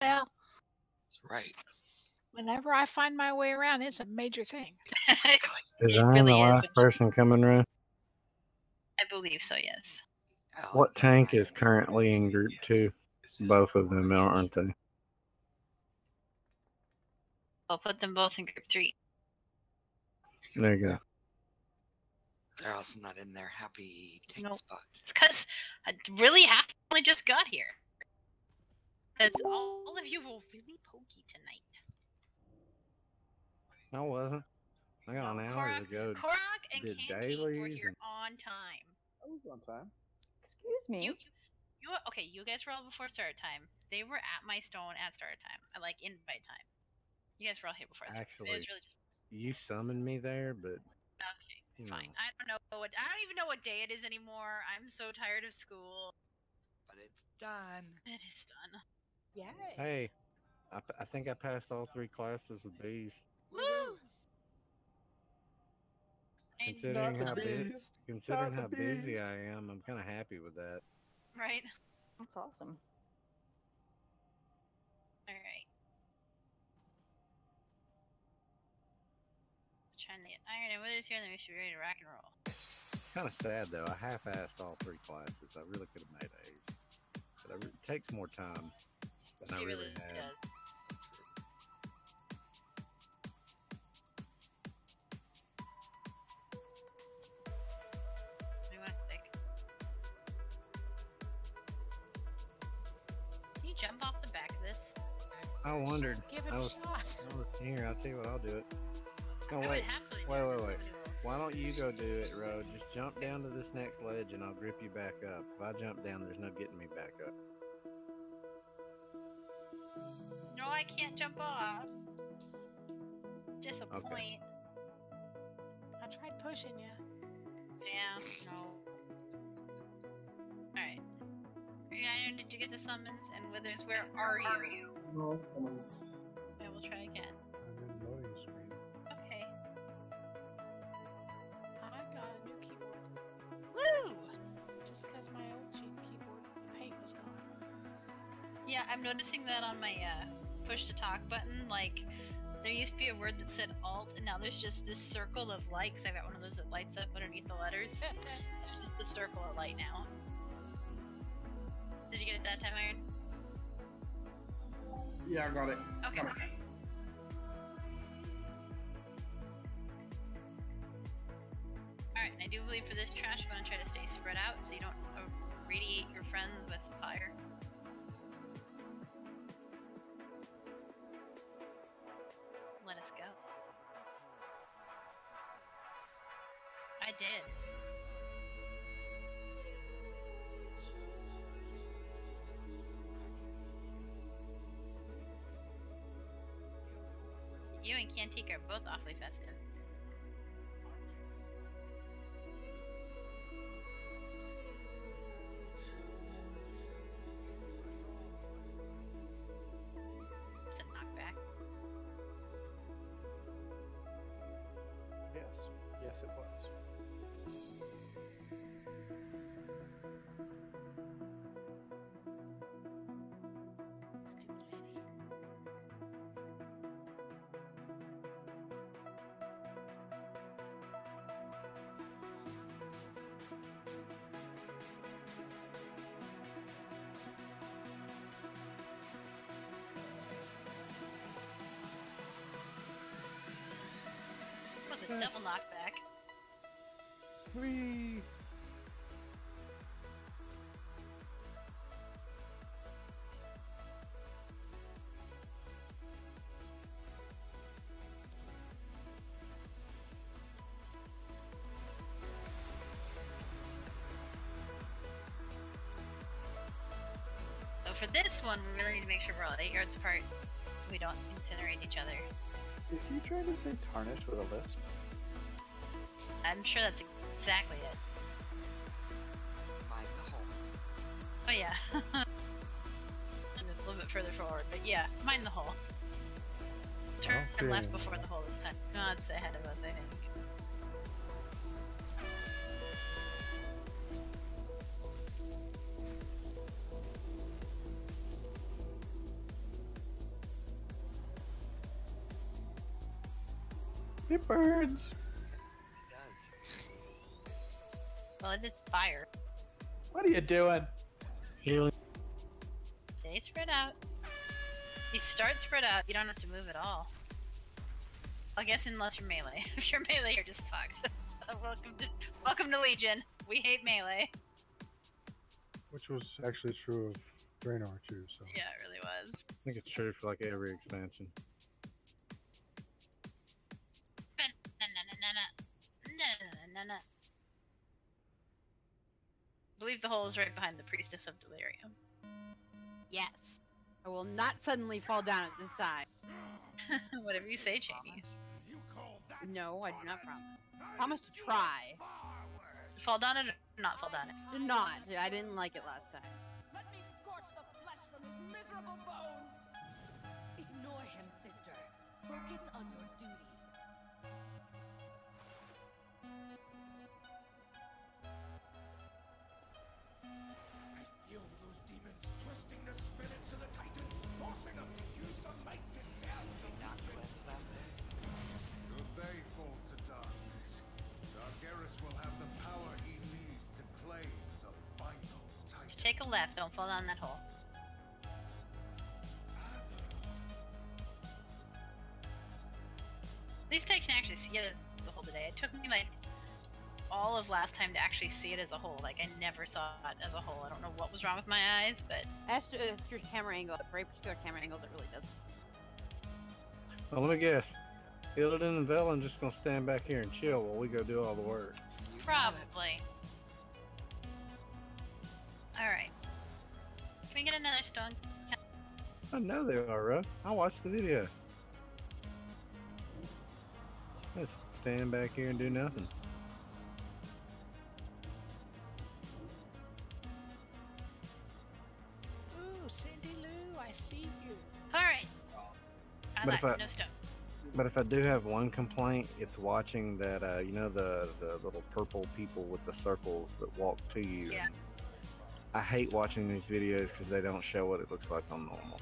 Well, That's right. Whenever I find my way around, it's a major thing. Is I the last person coming around? I believe so, yes. What tank is currently in Group 2? Both of them, aren't they? I'll put them both in Group 3. There you go. They're also not in their happy tank spot. It's because I really only just got here. Because all of you were really pokey tonight. I wasn't. I got an hours ago. Korok and did Canteen were dailies here on time. I was on time. Excuse me. Okay, you guys were all before start time. They were at my stone at start time. I like invite time. You guys were all here before start time. Actually, It was really just... you summoned me there, but okay, fine. I don't even know what day it is anymore. I'm so tired of school. But it's done. It is done. Yay. Hey, I think I passed all 3 classes with B's. Woo! Considering how busy I am, I'm kind of happy with that. Right. That's awesome. All right. Just trying to get iron and withers here, and then we should be ready to rock and roll. It's kind of sad though. I half-assed all 3 classes. I really could have made A's, but it takes more time than I really had. Does. Can you jump off the back of this? I wondered. Give it a shot. Here, I'll tell you what, I'll do it. No, I wait. would Wait. Why don't you go do it, Ro? Just jump down to this next ledge and I'll grip you back up. If I jump down, there's no getting me back up. No, I can't jump off. Disappoint. Okay. I tried pushing you. Yeah, no. Alright. Iron, did you get the summons? And Withers, where are you? No summons. Okay, we'll try again. Okay. I got a new keyboard. Woo! Just because my old cheap keyboard paint was gone. Yeah, I'm noticing that on my push to talk button. Like, there used to be a word that said alt, and now there's just this circle of light, because I've got one of those that lights up underneath the letters. There's just the circle of light now. Did you get it that time, Iron? Yeah, I got it. Okay. Got it. Alright, and I do believe for this trash, I'm going to try to stay spread out so you don't radiate your friends with fire. Let us go. I did. You and Cantique are both awfully festive. It's a knockback. Yes, it was. Stupid lady. That was a double knockback. Whee! So for this one, we really need to make sure we're all 8 yards apart, so we don't incinerate each other. Is he trying to say tarnish with a lisp? I'm sure that's exactly it. Mind the hole. Oh yeah. And it's a little bit further forward, but yeah, mind the hole. Turn see left it. before the hole this time. No, it's ahead of us, I think. It burns. It does. Well, it is fire. What are you doing? Healing. Stay spread out. You start spread out, you don't have to move at all. I guess unless you're melee. If you're melee, you're just fucked. welcome to Legion. We hate melee. Which was actually true of Draenor too, so. Yeah, it really was. I think it's true for like every expansion. I believe the hole is right behind the Priestess of Delirium. Yes. I will not suddenly fall down at this time. Whatever you say, Cheney. No, I do not promise. Promise to try. Fall down it or not fall down it? Do not. I didn't like it last time. Let me scorch the flesh from his miserable bones! Ignore him, sister. Focus on your duty. I feel those demons twisting the spirits of the Titans, forcing them to use the might to sell the Not to nature. cleanse that day. Should they fall to darkness, Antorus will have the power he needs to claim the final Titan. Just take a left, don't fall down that hole. At least I can actually see it as a whole today. It took me like all of last time to actually see it as a whole. Like I never saw it as a whole. I don't know what was wrong with my eyes, but That's your camera angle. For very particular camera angles, it really does. Well, let me guess. Illidan and Velen just gonna stand back here and chill while we go do all the work. probably. Alright. Can we get another stone? I know they are, Ruff. I watched the video. Let's stand back here and do nothing. Ooh, Cindy Lou, I see you. Alright. I But like if I- no stone. But if I do have one complaint, it's watching that, you know, the little purple people with the circles that walk to you. Yeah. I hate watching these videos because they don't show what it looks like on normal.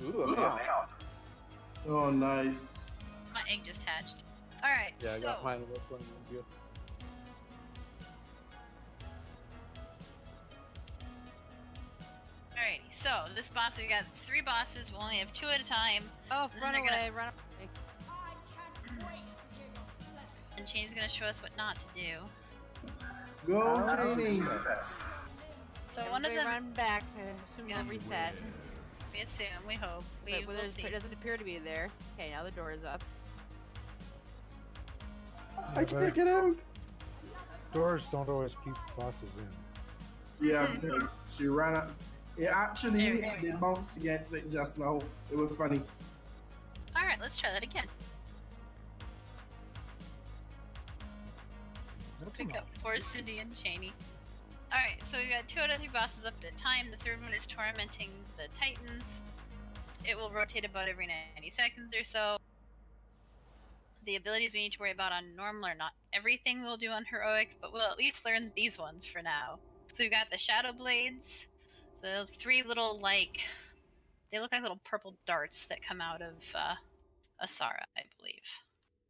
Ooh, okay. Oh, nice. My egg just hatched. Alright, Yeah, I so got mine about 20 minutes ago. alrighty, so this boss, we got 3 bosses, we'll only have 2 at a time, Oh, Then run they're gonna- away, run away. I can't wait to hear your flesh. and Shane's gonna show us what not to do. Go, Trini. So one of Everybody them, run back. Assume Yeah. they'll reset. we assume, we hope, we But will see. it doesn't appear to be there. Okay, now the door is up. I can't get out! Doors don't always keep bosses in. Yeah, because she ran out. It actually, they bounced against it just now. It was funny. Alright, let's try that again. That's Pick enough. up poor Cindy and Cheney. Alright, so we got 2 out of 3 bosses up at a time. The third one is tormenting the Titans. It will rotate about every 90 seconds or so. The abilities we need to worry about on normal are not everything we'll do on heroic, but we'll at least learn these ones for now. So we've got the Shadow Blades. So 3 little, like, they look like little purple darts that come out of Asara, I believe.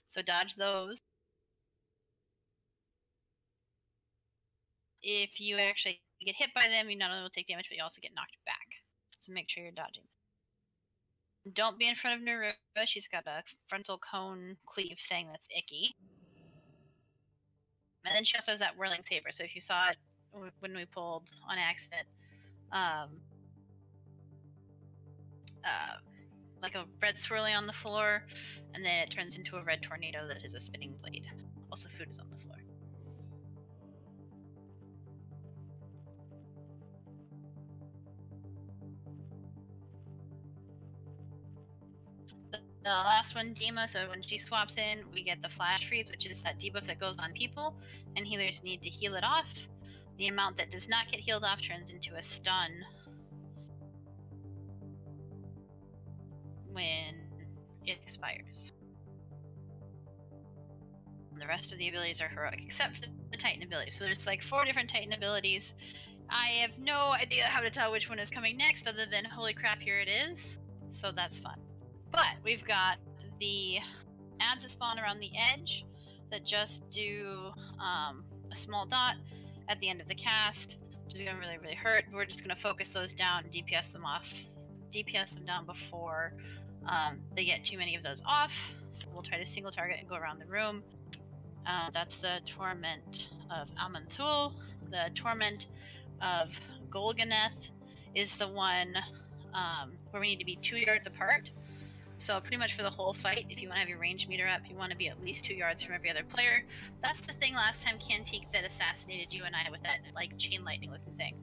So dodge those. If you actually get hit by them, you not only will take damage, but you also get knocked back. So make sure you're dodging. Don't be in front of Neruba. She's got a frontal cone cleave thing that's icky. And then she also has that whirling saber. So if you saw it when we pulled on accident, like a red swirly on the floor, and then it turns into a red tornado that is a spinning blade. Also, food is on the floor. The last one, Dima, so when she swaps in, we get the flash freeze, which is that debuff that goes on people, and healers need to heal it off. The amount that does not get healed off turns into a stun when it expires. And the rest of the abilities are heroic, except for the Titan ability. So there's like 4 different Titan abilities. I have no idea how to tell which one is coming next other than holy crap, here it is. So that's fun. But we've got the ads that spawn around the edge that just do a small dot at the end of the cast, which is going to really hurt. We're just going to focus those down and DPS them off. DPS them down before they get too many of those off. So we'll try to single target and go around the room. That's the Torment of Amanthul. The Torment of Golganeth is the one where we need to be 2 yards apart. So pretty much for the whole fight, if you want to have your range meter up, you want to be at least 2 yards from every other player. That's the thing last time, Cantique, that assassinated you and I with that like chain lightning looking thing.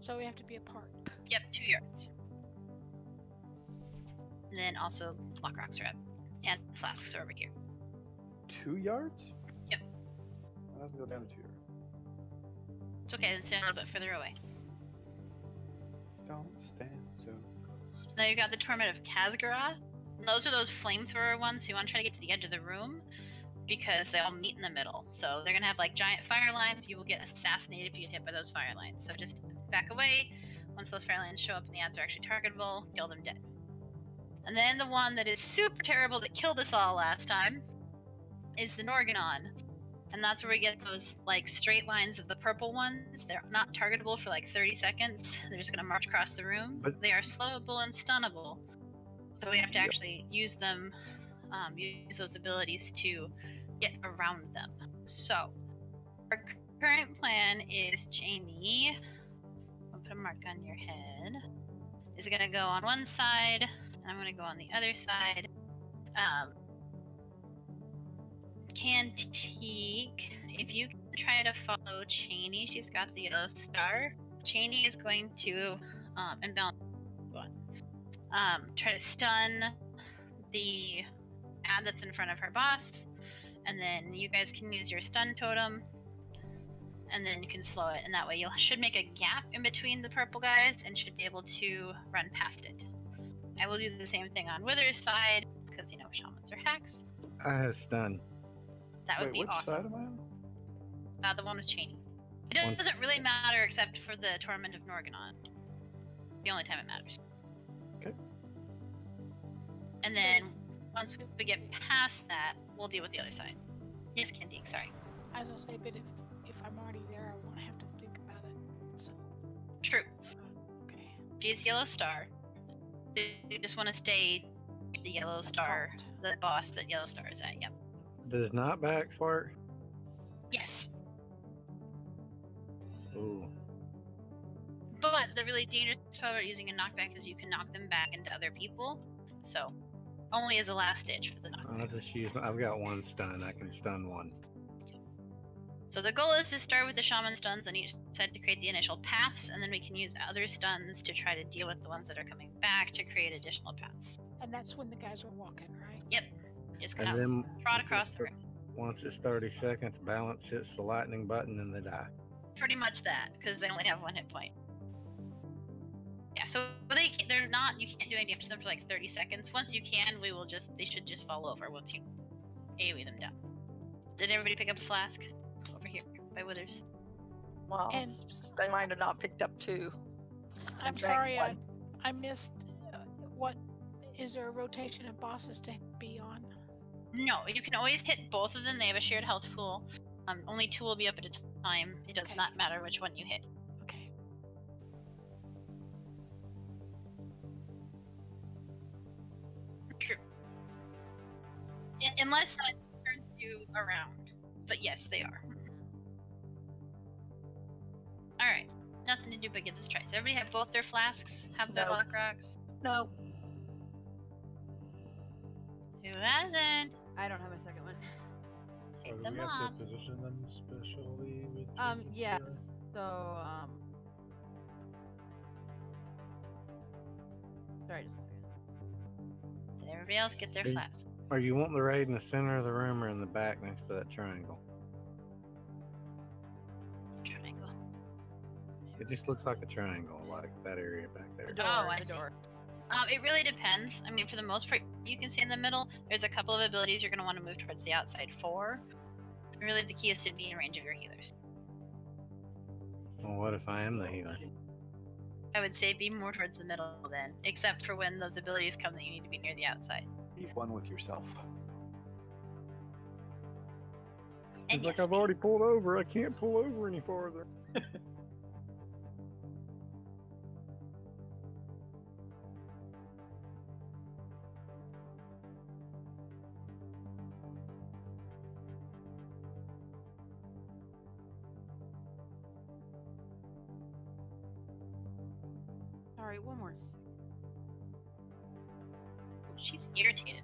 So we have to be apart. Yep, 2 yards. And then also block rocks are up. And flasks are over here. 2 yards? Yep. Why doesn't it go down to 2 yards? It's okay, then stand a little bit further away. Don't stand so close. Now you've got the Torment of Khazgarath. Those are those flamethrower ones, so you want to try to get to the edge of the room because they all meet in the middle. So they're going to have like giant fire lines. You will get assassinated if you get hit by those fire lines. So just back away. Once those fire lines show up and the ads are actually targetable, kill them dead. And then the one that is super terrible that killed us all last time is the Norganon. And that's where we get those like straight lines of the purple ones. They're not targetable for like 30 seconds. They're just going to march across the room. But they are slowable and stunnable. So we have to actually use them, use those abilities to get around them. So our current plan is Jamie, I'll put a mark on your head, is going to go on one side, and I'm going to go on the other side. Cantique, if you can try to follow Cheney, she's got the yellow star. Cheney is going to imbalance one. Try to stun the ad that's in front of her boss, and then you guys can use your stun totem, and then you can slow it, and that way you should make a gap in between the purple guys and should be able to run past it. I will do the same thing on Wither's side, because you know shamans are hacks. I have stun. That would be which awesome. side am I on? The one with Cheney. It doesn't really matter except for the Torment of Norganon. The only time it matters. Okay. And then once we get past that, we'll deal with the other side. Yes, Candique, sorry. I was gonna say, but if I'm already there, I won't have to think about it. So. True. Okay. She's yellow star. You just want to stay the yellow star, the boss that yellow star is at. Yep. Does knockbacks work? Yes. Ooh. But the really dangerous part about using a knockback is you can knock them back into other people. So, only as a last ditch for the knockback. I'll just use. I've got one stun. I can stun one. So the goal is to start with the shaman stuns on each side to create the initial paths, and then we can use other stuns to try to deal with the ones that are coming back to create additional paths. And that's when the guys are walking, right? Yep. Just And gonna then trot across the room. Once it's 30 seconds, balance hits the lightning button and they die. Pretty much that, because they only have 1 hit point. Yeah, so they're not. You can't do any damage to them for like 30 seconds. Once you can, they should just fall over once you AoE them down. Did everybody pick up a flask? Over here, by Withers. Well, And they might have not picked up 2. I'm drank sorry, one. I missed. What is there a rotation of bosses to be on? No, you can always hit both of them. They have a shared health pool. Only 2 will be up at a time. It does not matter which one you hit. Okay. True. Unless that turns you around. But yes, they are. Alright. Nothing to do but give this a try. Does everybody have both their flasks? Have their No. lock rocks? No. Who hasn't? I don't have a second one. So do them we have up. to position them specially with Yes. Jesus So, sorry, just a second. Did everybody else get their Hey. flasks? Or you want the raid in the center of the room or in the back next to that triangle? Triangle. It just looks like a triangle, like that area back there. The door. Oh, I the see. door. It really depends. I mean, for the most part, you can see in the middle. There's a couple of abilities you're going to want to move towards the outside for. Really, the key is to be in range of your healers. Well, what if I am the healer? I would say be more towards the middle then, except for when those abilities come that you need to be near the outside. Be one with yourself. It's And like yes, I've already pulled over. I can't pull over any farther. Sorry, one more second. she's irritated.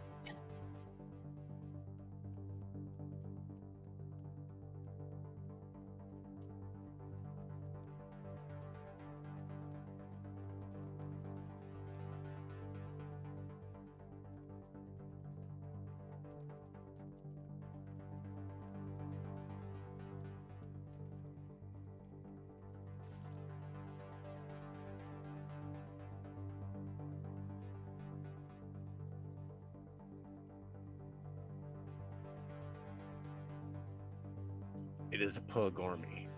It is a pug army.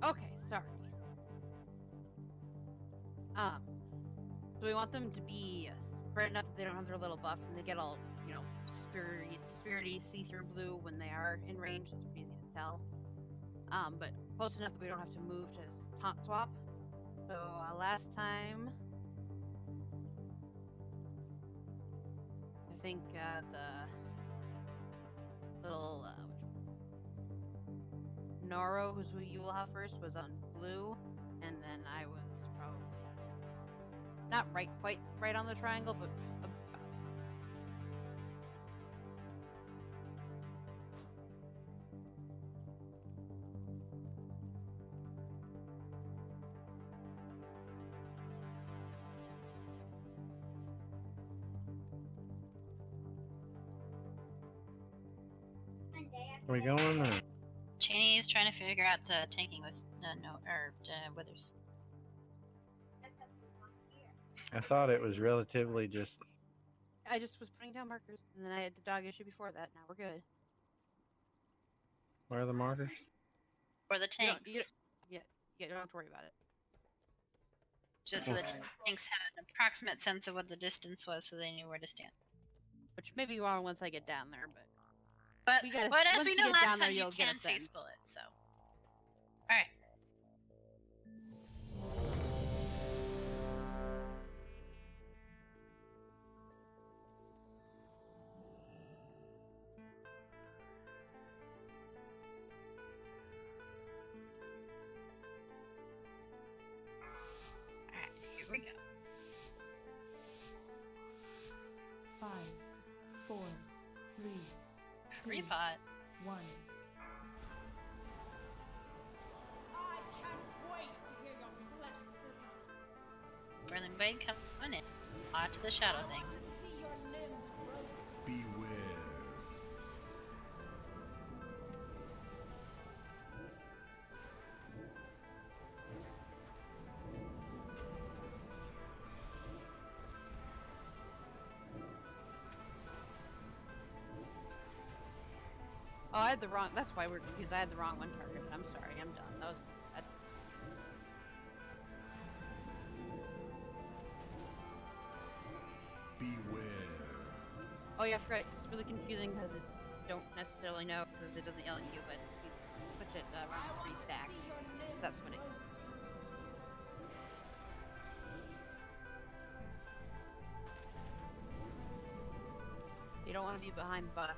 Okay, sorry. So we want them to be spread enough that they don't have their little buff and they get all, you know, spirity, see-through blue when they are in range. It's pretty easy to tell. But close enough that we don't have to move to taunt swap. So last time, I think the little Noro, who's who you will have first, was on blue, and then I was probably not quite right on the triangle, but about. Are we going? Or? Cheney is trying to figure out the tanking with Withers. I thought it was relatively just. I just was putting down markers, and then I had the dog issue before that. Now we're good. Where are the markers? Or the tanks. You don't have to worry about it. Just so the tanks had an approximate sense of what the distance was, so they knew where to stand. Which may be wrong once I get down there, but But as we know last time, you you'll get can a sense. face bullet. So, all right. Here we go. 5, 4, 3, 2, Repot. 1. I can't wait to hear your flesh sizzle. Merlin Blade coming in. Watch the shadow thing. To see your limbs roasted. Beware. Oh, I had the wrong. That's why we're confused. I had the wrong one targeted. I'm sorry. I'm done. That was bad. Beware. Oh yeah, I forgot. It's really confusing because it don't necessarily know because it doesn't yell at you, but it's push it around 3 stacks. That's what it is. You don't want to be behind the boss.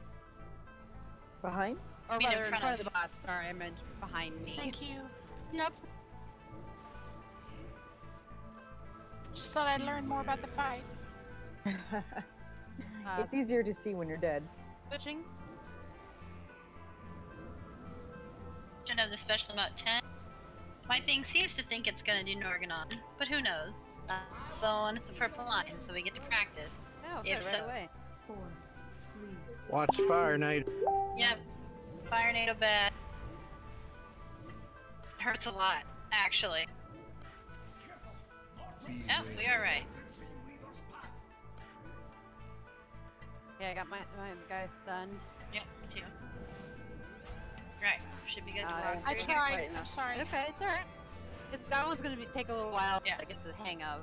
Behind? Or You mean rather, in front of the boss. Sorry, I meant behind me. Thank you. Yep. Just thought I'd learn more about the fight. It's easier to see when you're dead. Switching. Should have the special about 10. My thing seems to think it's gonna do Norganon, but who knows? So on the purple line, so we get to practice. Oh, If good, so. right away. 4, 3. Watch fire, Nate. Yep. Fire NATO bad. It hurts a lot, actually. Yep, we are right. Yeah, I got my guy stunned. Yep, me too. Right. should be good to walk I I through. tried. Right I'm enough. sorry. Okay, it's alright. That one's gonna take a little while Yeah. to get the hang of.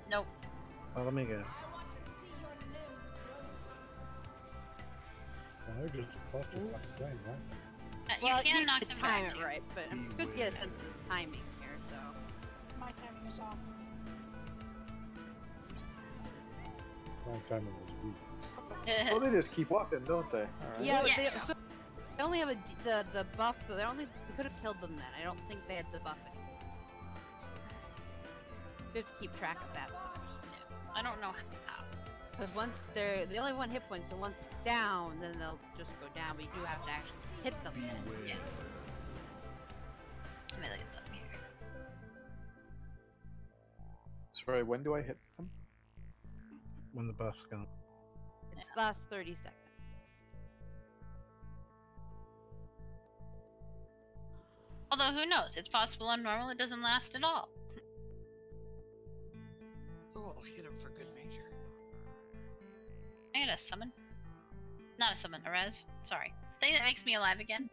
Nope. Follow me, guys. I want to see your limbs roasted. Well, they're just cluster fucking thing, right? You Well, can need knock to them time back it too. right, but it's good to get a sense of this timing here. So My timing is off. My timing was weak. Well, they just keep walking, don't they? All right. yeah, Yeah. so they only have the buff. They could have killed them then. I don't think they had the buff. We have to keep track of that. I don't know how. Because once they only have 1 hit point, so once it's down, then they'll just go down. But you do have to actually hit them then. Yeah. Let me look at something here. Sorry, when do I hit them? When the buff's gone. It's the last 30 seconds. Although, who knows? It's possible on normal it doesn't last at all. So we'll hit him for good measure. I got a summon. Not a summon, a res. Sorry. Thing that makes me alive again.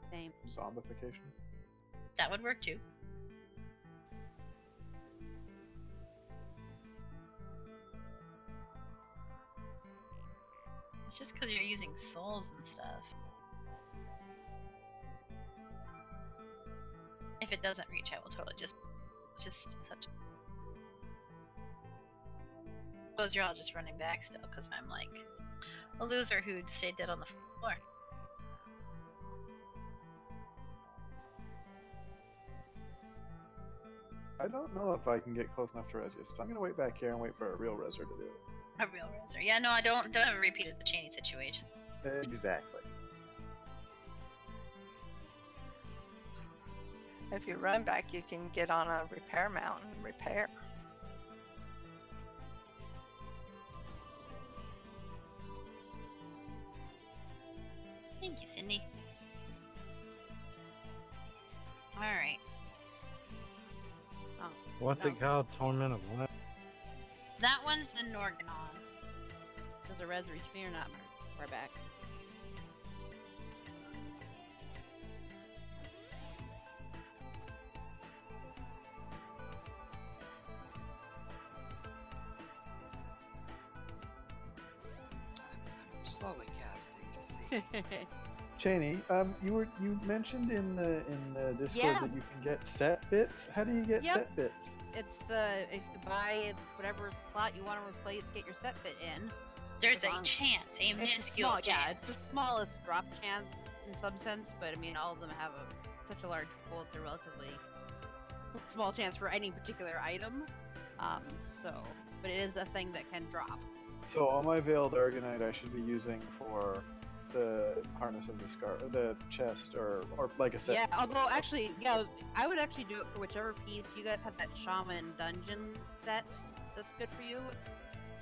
Same. Zombification. That would work too. It's just because you're using souls and stuff. If it doesn't reach, I will totally just... It's just such... Suppose you're all just running back still, because I'm like a loser who stayed dead on the floor. I don't know if I can get close enough to res you, so I'm gonna wait back here and wait for a real reser to do it. A real reser. Yeah, no, I don't have a repeat of the Cheney situation. Exactly. If you run back, you can get on a repair mount and repair. Thank you, Cindy. Alright. Oh, What's it called? Torment of what? That one's the Norganon. does the res reach me or not? We're back. I'm slowly casting to see. Cheney, you mentioned in the Discord Yeah. that you can get set bits. How do you get Yep. set bits? It's if you buy whatever slot you want to replace, get your set bit in. There's As a long- chance, a It's minuscule small, chance. yeah, it's the smallest drop chance in some sense, but I mean, all of them have such a large pool. It's a relatively small chance for any particular item. But it is a thing that can drop. So on my Veiled Argonite, I should be using for the harness of the scar, the chest, or like a set. Yeah, although actually, yeah, I would actually do it for whichever piece. You guys have that shaman dungeon set that's good for you.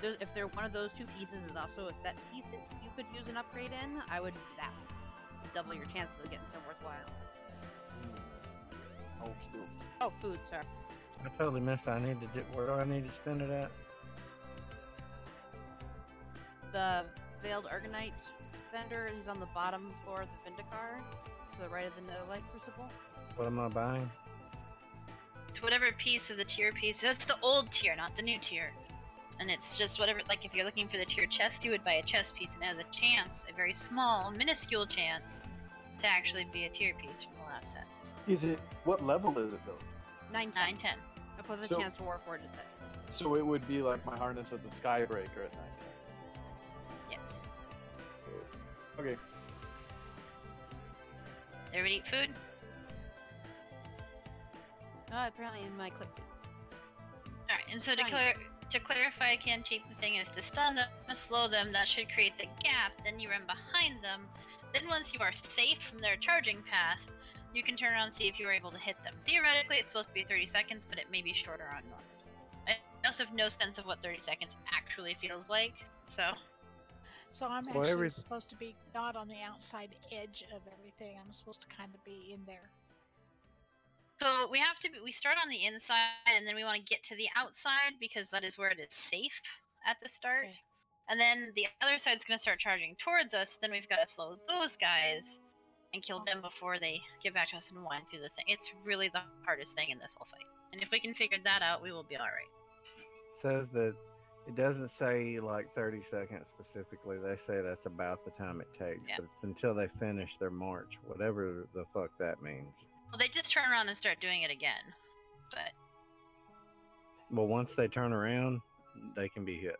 If they're one of those two pieces is also a set piece that you could use an upgrade in, I would do that. Double your chances of getting some worthwhile. Oh, cute. Oh, food, sorry. I totally missed. Where do I need to spend it at? The Veiled Argonite vendor, he's on the bottom floor of the Vindicar, to the right of the Netherlight Crucible. What am I buying? It's whatever piece of the tier piece. So it's the old tier, not the new tier. And it's just whatever, like if you're looking for the tier chest, you would buy a chest piece, and it has a chance, a very small, minuscule chance, to actually be a tier piece from the last set. Is it, what level is it though? 9-10. 9-10. Up with a So- chance to Warforged it. So it would be like my harness of the Skybreaker at 9-10. Yes. Okay. Everybody eat food? Oh, apparently in my clip. Alright, and so Fine. to clarify again, cheap, the thing is to stun them, slow them, that should create the gap, then you run behind them. Then once you are safe from their charging path, you can turn around and see if you were able to hit them. Theoretically, it's supposed to be 30 seconds, but it may be shorter on normal. I also have no sense of what 30 seconds actually feels like, so... So I'm Well, actually supposed to be not on the outside edge of everything. I'm supposed to kind of be in there. So we start on the inside, and then we want to get to the outside, because that is where it is safe at the start. Okay. And then the other side's gonna start charging towards us. Then we've got to slow those guys and kill them before they get back to us and wind through the thing. It's really the hardest thing in this whole fight. And if we can figure that out, we will be alright. Says that it doesn't say like 30 seconds specifically. They say that's about the time it takes, Yeah. but it's until they finish their march, whatever the fuck that means. Well, they just turn around and start doing it again. But Well, once they turn around, they can be hit.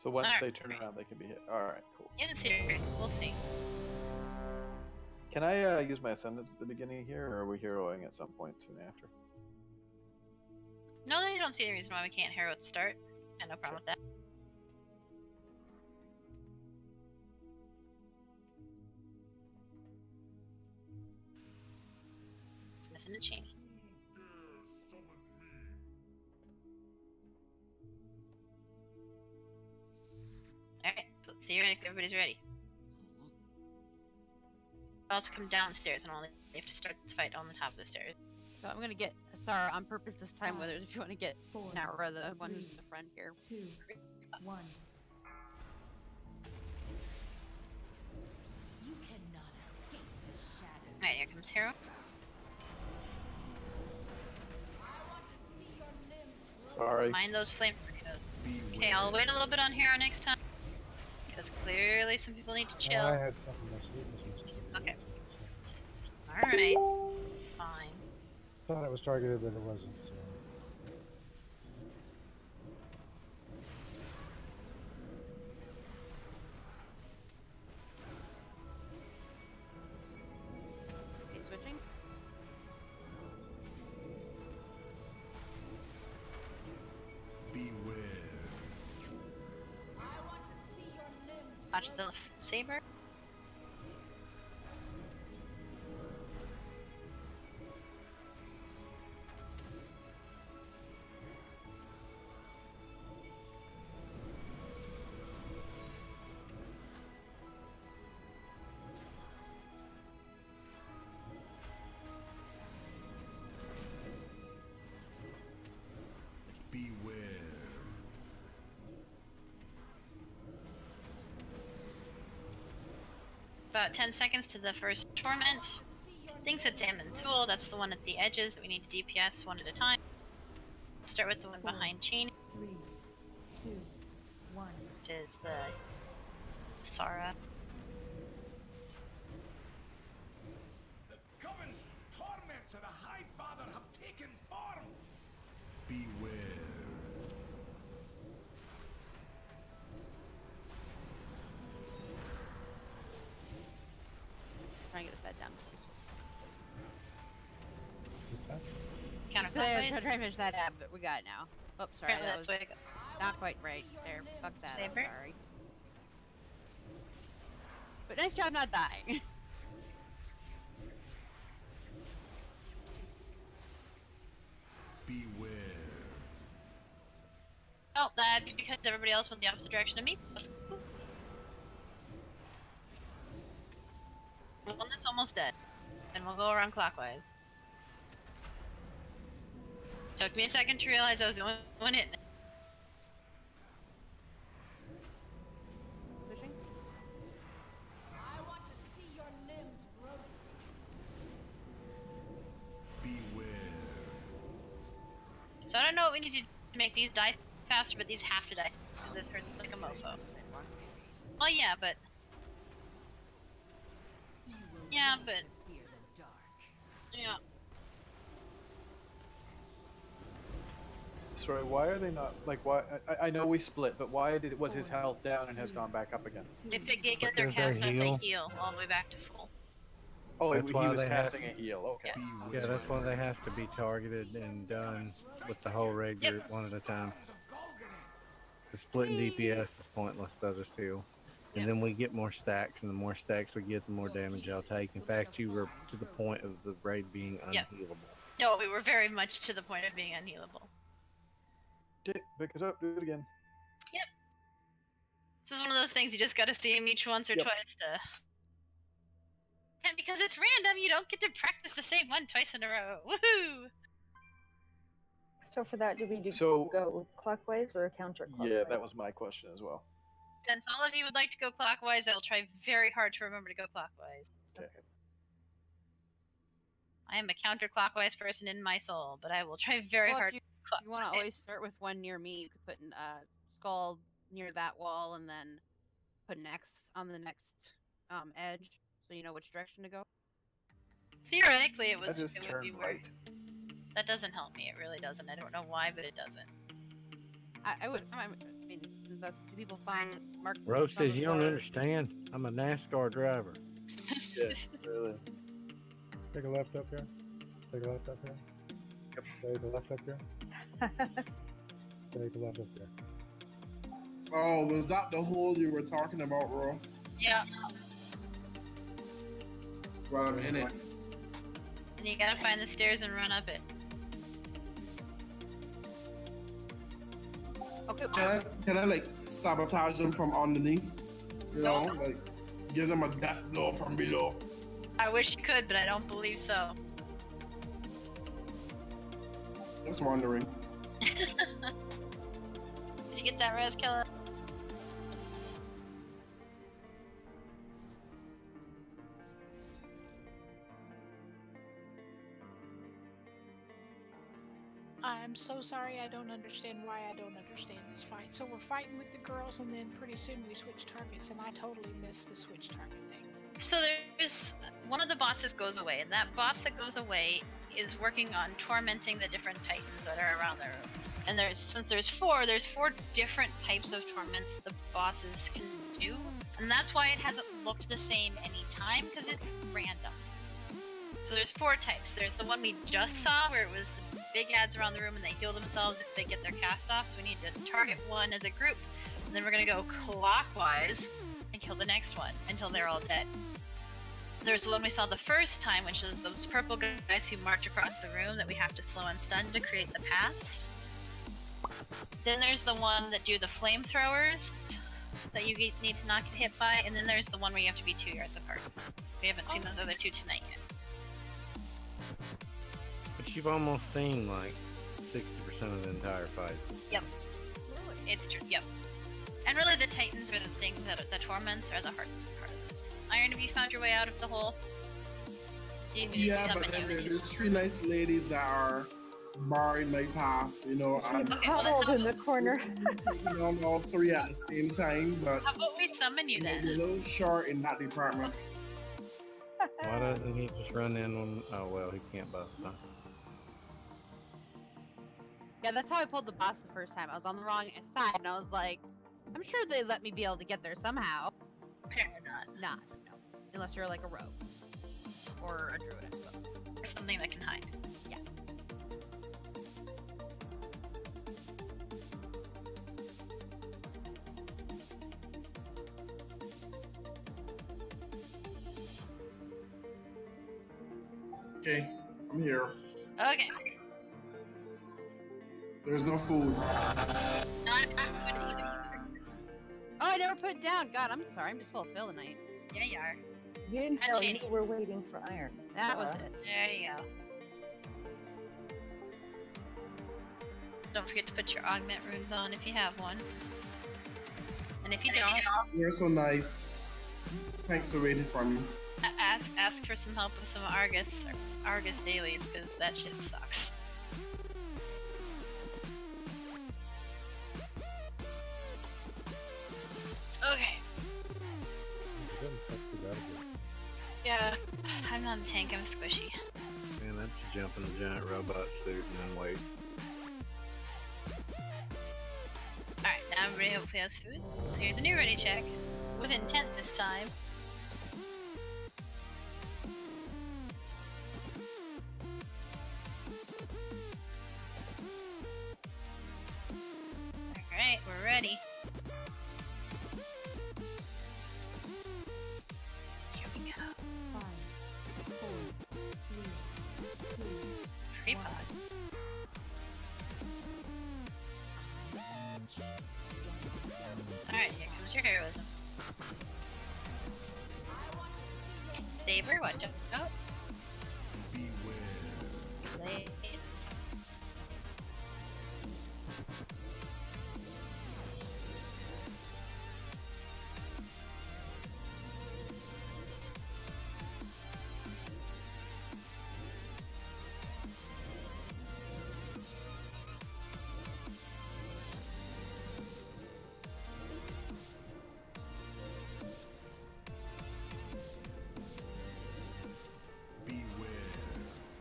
So once Alright. they turn around, they can be hit. Alright, cool. in theory, we'll see. Can I use my ascendant at the beginning here, or are we heroing at some point soon after? No, you don't see any reason why we can't hero at the start. I have no problem with that. Just missing a chain. Alright, but theoretically everybody's ready. I'll also come downstairs and only have to start the fight on the top of the stairs. So I'm gonna get Sarah on purpose this time, whether if you want to get Naura, the one who's the friend here. 2, 1. You cannot escape the shadow. Alright, here comes Hero. Sorry. Mind those flame torpedoes. Okay, I'll wait a little bit on Hero next time. Because clearly some people need to chill. I had something else. Okay. Alright. Fine. Thought it was targeted, but it wasn't. So. Okay, switching. Watch the saber. About 10 seconds to the first torment. Thinks it's Amanthul, that's the one at the edges that we need to DPS one at a time. Start with the one behind Chain, 3, 2, 1. which is the Sara. The Coven's torments of the High Father have taken form. Beware. Trying to get the fed down. What's that? Counterclockwise. Try to finish that ab, but we got it now. Oh, sorry, Apparently that that's was the way to go. not quite right there. Fuck that. I'm Saber. sorry. But nice job not dying. Beware. Oh, that'd be because everybody else went the opposite direction of me. That's cool. One that's almost dead. And we'll go around clockwise. Took me a second to realize I was the only one hitting it. Switching. I want to see your limbs roasting. Beware. So I don't know what we need to do to make these die faster, but these have to die because this hurts like a mofo. Well, yeah, but yeah, but yeah. Sorry, why are they not like? Why? I know we split, but why was his health down and has gone back up again? If they get their Because cast they up, heal. they heal all the way back to full. Oh, That's he why was they have- casting a heal. Okay. Yeah. Yeah, that's why they have to be targeted and done with the whole raid Yep. group one at a time. The splitting DPS is pointless, they'll just heal. And Yep. then we get more stacks, and the more stacks we get, the more damage I'll take. In fact, you were to the point of the raid being Yep. unhealable. No, we were very much to the point of being unhealable. Pick us up. Do it again. This is one of those things you just gotta see him each once or Yep. twice to And because it's random, you don't get to practice the same one twice in a row. Woohoo! So for that, do we So- go clockwise or counterclockwise? Yeah, that was my question as well. Since all of you would like to go clockwise, I'll try very hard to remember to go clockwise. Okay. I am a counterclockwise person in my soul, but I will try very Well, hard. if you want to always start with one near me, you could put a skull near that wall and then put an X on the next edge, so you know which direction to go. Theoretically, it I was. just It would turned be right. That doesn't help me. It really doesn't. I don't know why, but it doesn't. I mean, that's do people find Mark. Rose says you don't understand. I'm a NASCAR driver. Yeah, really. Take a left up here. Take a left up here. Yep. Take a left up here. Take a left up here. Oh, was that the hole you were talking about, Ro? Yeah. Well, I'm in it. And you gotta find the stairs and run up it. Okay. Can I like sabotage them from underneath? You know, like give them a death blow from below. I wish you could, but I don't believe so. Just wondering. Did you get that, Res, Kela? I'm so sorry. I don't understand why I don't understand this fight. So we're fighting with the girls, and then pretty soon we switch targets, and I totally missed the switch target thing. So there's one of the bosses goes away, and that boss that goes away is working on tormenting the different titans that are around the room. And since there's four different types of torments the bosses can do, and that's why it hasn't looked the same any time, because it's random. So there's 4 types. There's the one we just saw, where it was the big ads around the room and they heal themselves if they get their cast off. So we need to target one as a group, and then we're gonna go clockwise and kill the next one until they're all dead. There's the one we saw the first time, which is those purple guys who march across the room that we have to slow and stun to create the paths. Then there's the one that do the flamethrowers that you need to not get hit by, and then there's the one where you have to be 2 yards apart. We haven't seen those other 2 tonight yet. But you've almost seen like 60% of the entire fight. Yep. It's true. Yep. And really, the titans are the things the torments are the hard part of this. Iron, have you found your way out of the hole? Do you need me to Yeah, summon but then you? there's 3 nice ladies that are barring my path, you know. I'm Huddled in the corner. taking on all 3 at the same time, but How about we summon you I'm a then? little short in that department. Why doesn't he just run in on? Oh well, he can't both. Huh? Yeah, that's how I pulled the boss the first time. I was on the wrong side, and I was like, I'm sure they let me be able to get there somehow. Apparently not. Nah, no. Unless you're like a rogue. Or a druid, I suppose. Or something that can hide. Yeah. Okay, I'm here. Okay. There's no food. Not good either. Oh, I never put it down. God, I'm sorry. I'm just full of fill tonight. Yeah, you are. You didn't And tell Shady. me we're waiting for iron. That was it. There you go. Don't forget to put your augment runes on if you have one. And if you don't, You're so nice. Thanks for waiting for me. ask for some help with some Argus dailies, because that shit sucks. Okay. It doesn't suck too bad again. Yeah, I'm not a tank, I'm a squishy. Man, that's jump in the giant robot suit and then wait. Alright, now everybody hopefully has food. So here's a new ready check. With intent this time. Alright, we're ready. Here we go. 5, 4, 3, 2, Free pod. Alright, here comes your heroism. Saber, watch out. Blades.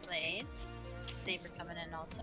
Blades. Saber coming in also.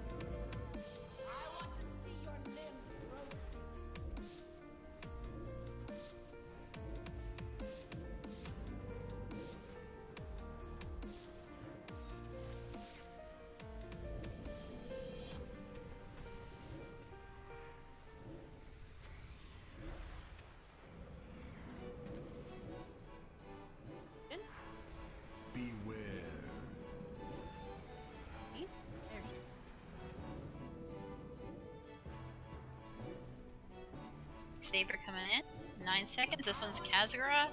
Saber coming in. 9 seconds. This one's Kazagoroth.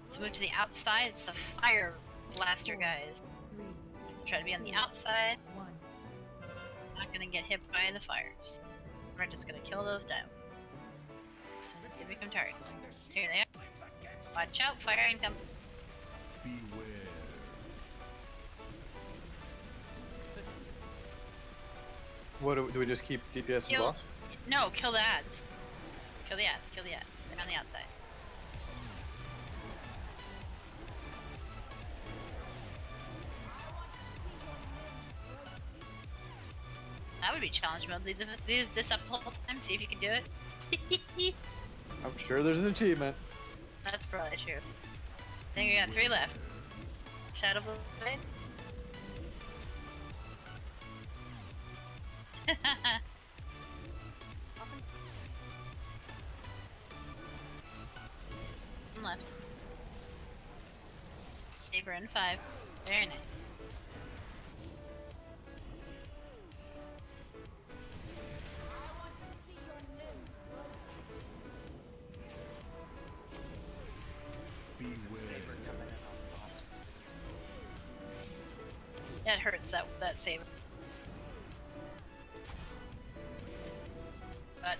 Let's move to the outside. It's the fire blaster, guys. So try to be on the outside. Not gonna get hit by the fires. We're just gonna kill those down. So they become target. Here they are. Watch out, fire income. What do we just keep DPS and boss? No, kill the ads. Kill the ads, kill the ads. They're on the outside. That would be challenge mode. Leave this up the whole time, see if you can do it. I'm sure there's an achievement. That's probably true. I think we got 3 left. Shadow Blade. Left. Saber in 5. Very nice. It hurts that saber.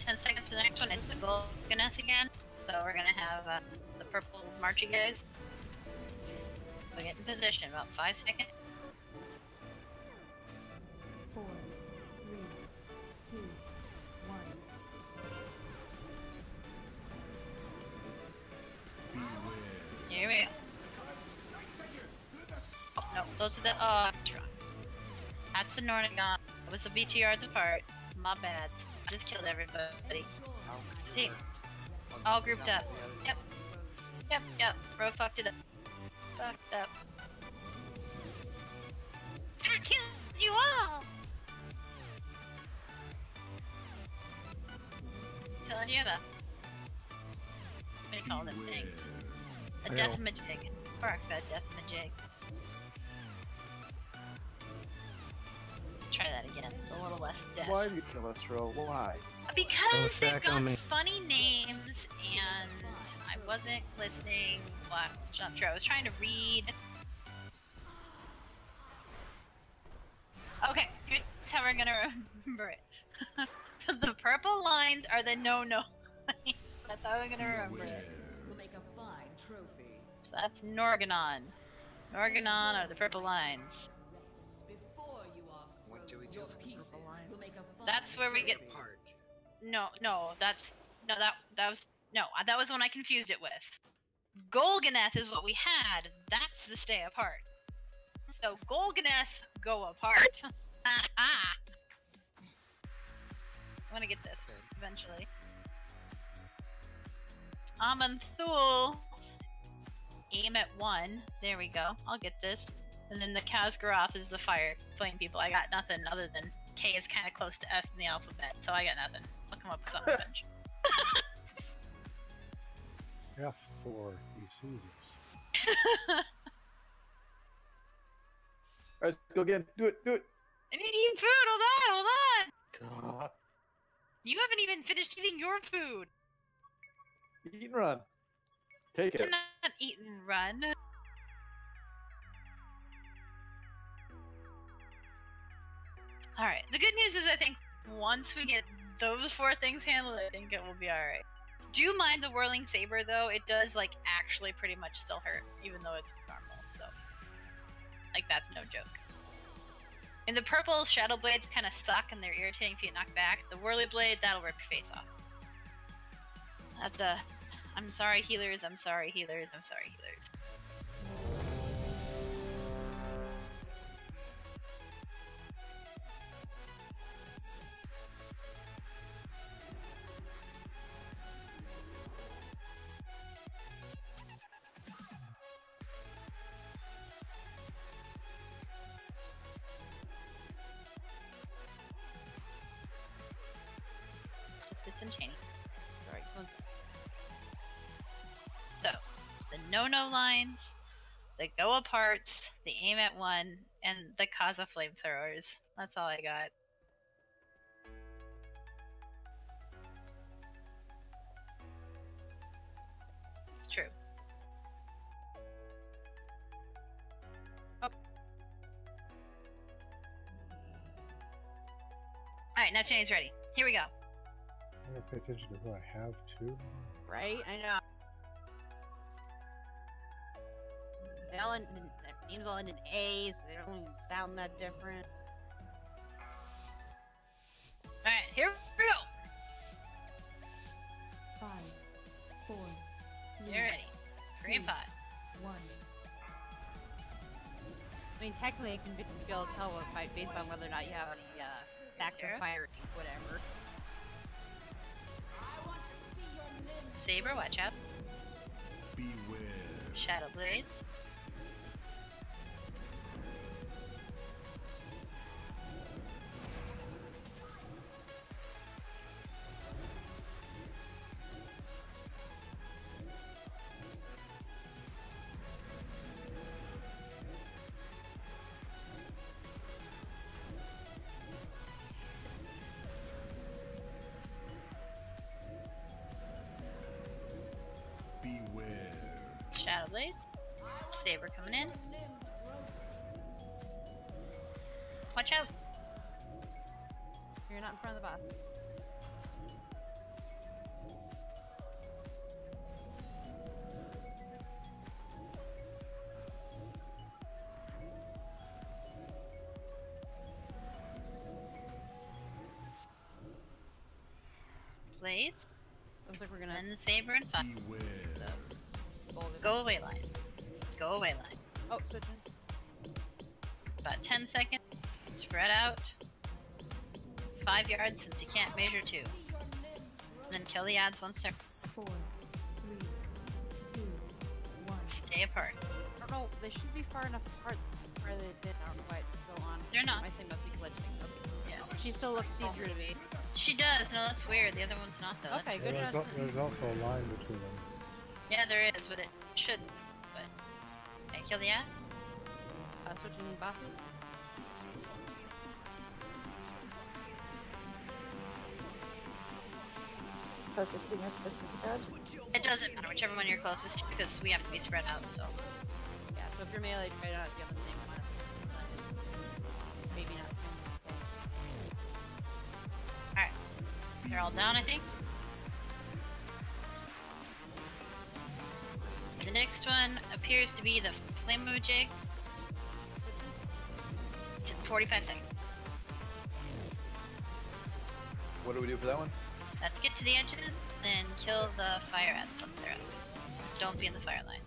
10 seconds for the next one. It's the Golganeth again. So we're gonna have the purple marchy guys. We'll get in position. About 5 seconds. 4, 3, 2, 1. Here we go. Oh no, those are the that's the Nordigon. That was the BT yards apart. My bad. I just killed everybody. See? All grouped up. Yep. Bro fucked it up. Fucked up. I killed you all! Killing you about. What do you call them things? A death-majig. Brock's got a death-majig. Try that again. It's a little less death. Why do you kill us, Ro? Why? Because they've got funny names and I wasn't listening. Well, that's not true. I was trying to read. Okay, here's how we're gonna remember it. The purple lines are the no-no lines. That's how we're gonna remember it. Will make a fine trophy. So that's Norganon. Norganon are the purple lines. What do we do for the purple lines? That's where we get part. No, that was the one I confused it with. Golganeth is what we had. That's the stay apart. So Golganeth go apart. I want to get this eventually. Amanthul. Aim at 1. There we go. I'll get this. And then the Kazgoroth is the fire flame people. I got nothing other than K is kind of close to F in the alphabet, so I got nothing. I'll come up with something eventually. F for the Caesars. Alright, let's go again. Do it. I need to eat food. Hold on. God. You haven't even finished eating your food. Eat and run. Take it. Cannot eat and run. Alright, the good news is I think once we get those 4 things handled, I think it will be alright. Do you mind the whirling saber though? It does like actually pretty much still hurt, even though it's normal, so like that's no joke. And the purple shadow blades kind of suck and they're irritating if you get knocked back. The whirly blade, that'll rip your face off. That's a I'm sorry healers, I'm sorry healers, I'm sorry healers. And Cheney. Sorry, one second. So, the no-no lines, the go aparts, the aim at one, and the Kaza flamethrowers. That's all I got. It's true. Oh. Alright, now Cheney's ready. Here we go. I gotta pay attention to who I have too. Right? I know. They all end in, their names all end in A, so they don't even sound that different. Alright, here we go. 5, 4, 3, You're ready. Green pot. 1. I mean, technically, you can be able to tell a fight based on whether or not you have any sacrifice, whatever. Saber, watch out. Beware. Shadow blades. Shadow blades. Saber coming in. Watch out. You're not in front of the boss. Blades. Looks like we're gonna end the saber and fire. The Go away lines. Go away line. Oh, switching. About 10 seconds. Spread out. 5 yards since you can't measure 2. And then kill the ads once they're 4, 3, 2, 1. Stay apart. I don't know. They should be far enough apart where they've been. I don't know why it's still on. They're not. My thing must be glitching. Okay. Yeah. She still looks see-through to me. She does. No, that's weird. The other one's not though. Okay, That's good weird. enough. There's also a line between them. Yeah, there is, but it shouldn't. But okay, kill the ad. Switching bosses. Focusing a specific ad. It doesn't matter, whichever one you're closest to, because we have to be spread out, so. Yeah, so if you're melee, try not to be on the same one. Maybe not. Alright. They're all down, I think. The next one appears to be the Flamajig. It's 45 seconds. What do we do for that one? Let's get to the edges, then kill the fire ads once they're up. Don't be in the fire line.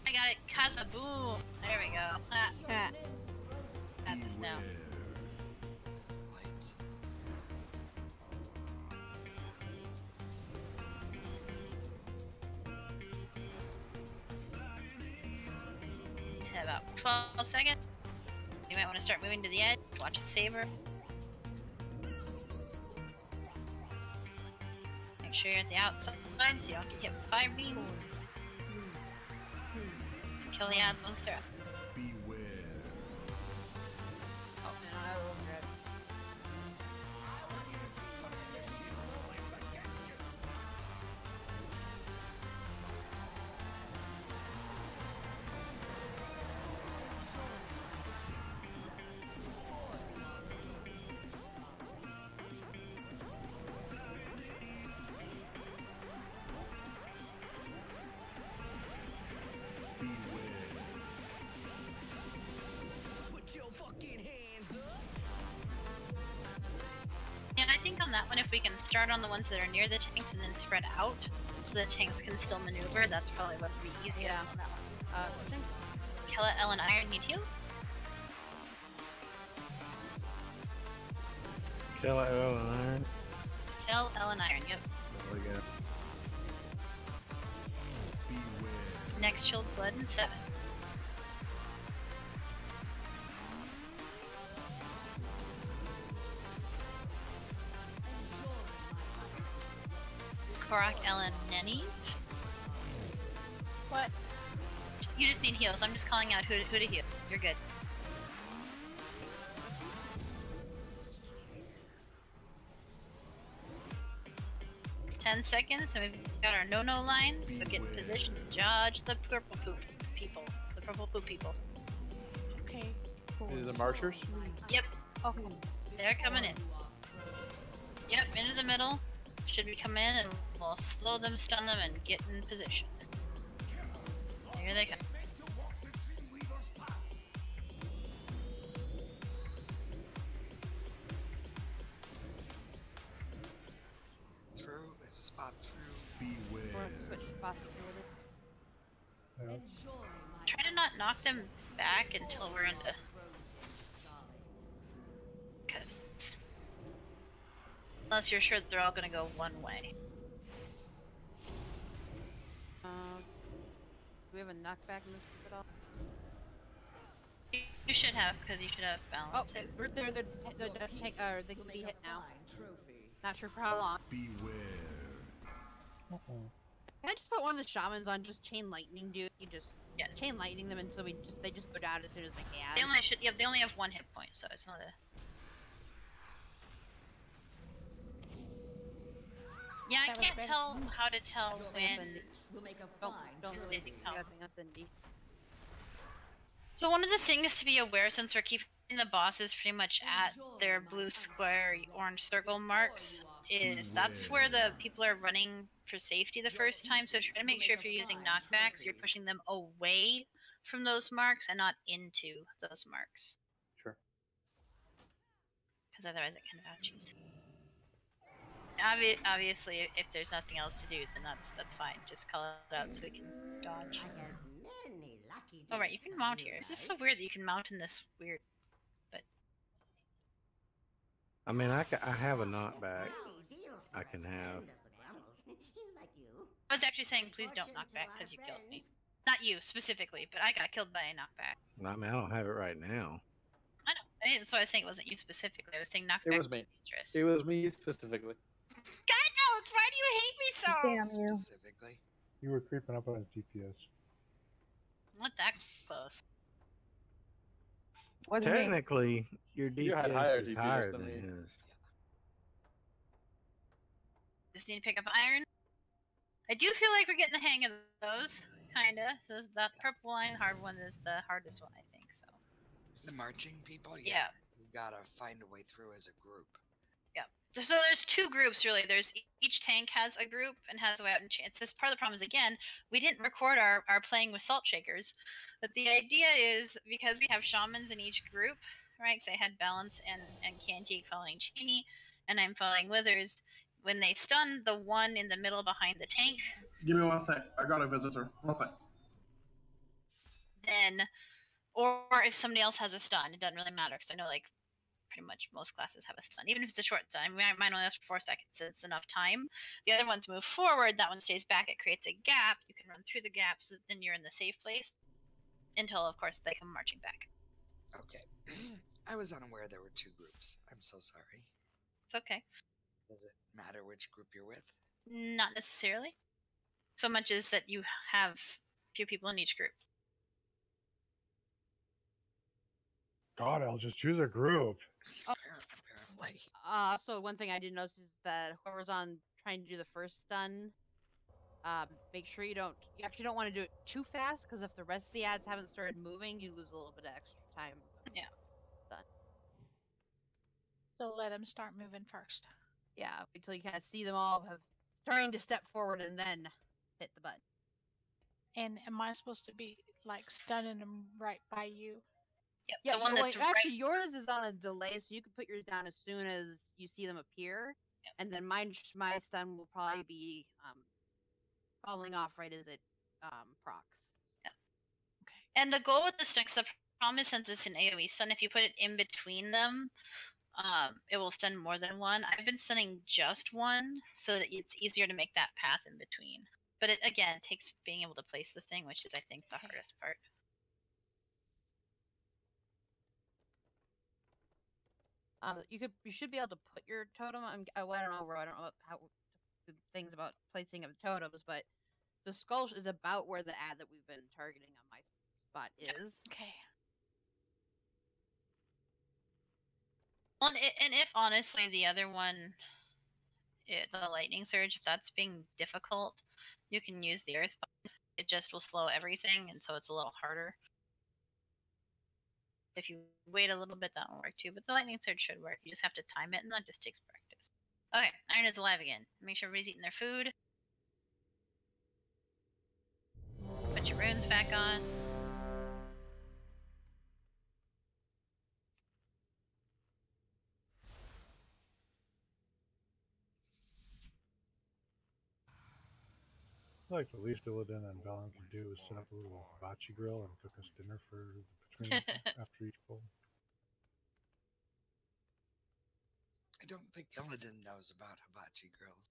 I got it. Kazaboom! There we go. Ah. Got this now. About 12 seconds. You might want to start moving to the edge. Watch the saber. Make sure you're at the outside so you don't get hit with fire beams. 4, 3, 2, Kill the ads once they're up. Beware. Oh, and I will grab. Yeah, I think on that one, if we can start on the ones that are near the tanks and then spread out, so the tanks can still maneuver, that's probably what would be easier on that one. Switching. Kela, Ellen, Iron need heal. Kela, Ellen, Iron. Kel, Ellen, Iron, yep. There we go. Next shield blood and 7. Korak, Ellen, Nenny. What? You just need heals. I'm just calling out who to heal. You're good. Ten seconds, and we've got our no-no line. So get in position to dodge the purple poop people. The purple poop people. Okay. These are the marchers? Yep. Okay. They're coming in. Yep, into the middle. Should we come in and we'll slow them, stun them, and get in position. Here they come. Through is a spot through. Or switch bosses with it. Try to not knock them back until we're into. Cause unless you're sure that they're all gonna go one way. Do we have a knockback in this group at all? You should have, because you should have balance. Oh, they're they can be hit now. Not sure for how long. Beware. Can I just put one of the shamans on just chain lightning, dude? You just chain lightning them until they just go down as soon as they can. They only have 1 hit point, so it's not a. Yeah, I can't tell how to tell when. Don't really think that's Cindy. So one of the things to be aware, since we're keeping the bosses pretty much at their blue square, orange circle marks, is that's where the people are running for safety the first time. So try to make sure if you're using knockbacks, you're pushing them away from those marks and not into those marks. Sure. Because otherwise it kind of ouchies. Obviously, if there's nothing else to do, then that's fine. Just call it out so we can dodge. Oh right, you can mount here. It's just so weird that you can mount in this weird. But I mean, I have a knockback. I can have. I was actually saying, please don't knock back because you killed me. Not you specifically, but I got killed by a knockback. I mean, I don't have it right now. I know. That's why I was saying it wasn't you specifically. I was saying knockback. It was me. Dangerous. It was me specifically. God knows, why do you hate me so? Damn you. Specifically. You were creeping up on his DPS. Not that close. Wasn't me. Technically, your You had DPS higher is DPS higher than than me. his. Just need to pick up iron. I do feel like we're getting the hang of those, kinda. That purple line hard one is the hardest one, I think. So. The marching people? Yeah. We gotta find a way through as a group. Yeah. So there's 2 groups really. There's each tank has a group and has a way out and chance. This part of the problem is again, we didn't record our playing with salt shakers. But the idea is because we have shamans in each group, right? Because I had balance and Cantique following Cheney, and I'm following Withers. When they stun the one in the middle behind the tank, Give me 1 sec. I got a visitor. 1 sec. then, or if somebody else has a stun, it doesn't really matter because I know like pretty much most classes have a stun, even if it's a short stun. I mean, mine only lasts for 4 seconds, so it's enough time. The other ones move forward, that one stays back, it creates a gap. You can run through the gap, so then you're in the safe place until, of course, they come marching back. Okay. I was unaware there were 2 groups. I'm so sorry. It's okay. Does it matter which group you're with? Not necessarily. So much as that you have a few people in each group. God, I'll just choose a group. Apparently. So one thing I did notice is that whoever's on trying to do the first stun, make sure you actually don't want to do it too fast, because if the rest of the ads haven't started moving, you lose a little bit of extra time. Yeah. Stun. So let them start moving first. Yeah, until you kind of see them all starting to step forward and then hit the button. And am I supposed to be like stunning them right by you? Yep, Yeah, the one well, that's actually yours is on a delay, so you can put yours down as soon as you see them appear, and then my stun will probably be falling off right as it procs. And the goal with the sticks, the problem is since it's an AoE stun, if you put it in between them, it will stun more than one. I've been stunning just one, so that it's easier to make that path in between. But it again takes being able to place the thing, which is I think the hardest part. You should be able to put your totem. I don't know, Ro, I don't know how the things about placing of totems, but the skull is about where the ad that we've been targeting on my spot is. Okay. Well, and if honestly the other one, the lightning surge, if that's being difficult, you can use the earth. It just will slow everything, and so it's a little harder. If you wait a little bit, that will work too. But the lightning surge should work. You just have to time it, and that just takes practice. Okay, Iron is alive again. Make sure everybody's eating their food. Put your runes back on. I like the least Illidan and Valen can do is set up a little hibachi grill and cook us dinner for between after each bowl. I don't think Illidan knows about hibachi grills.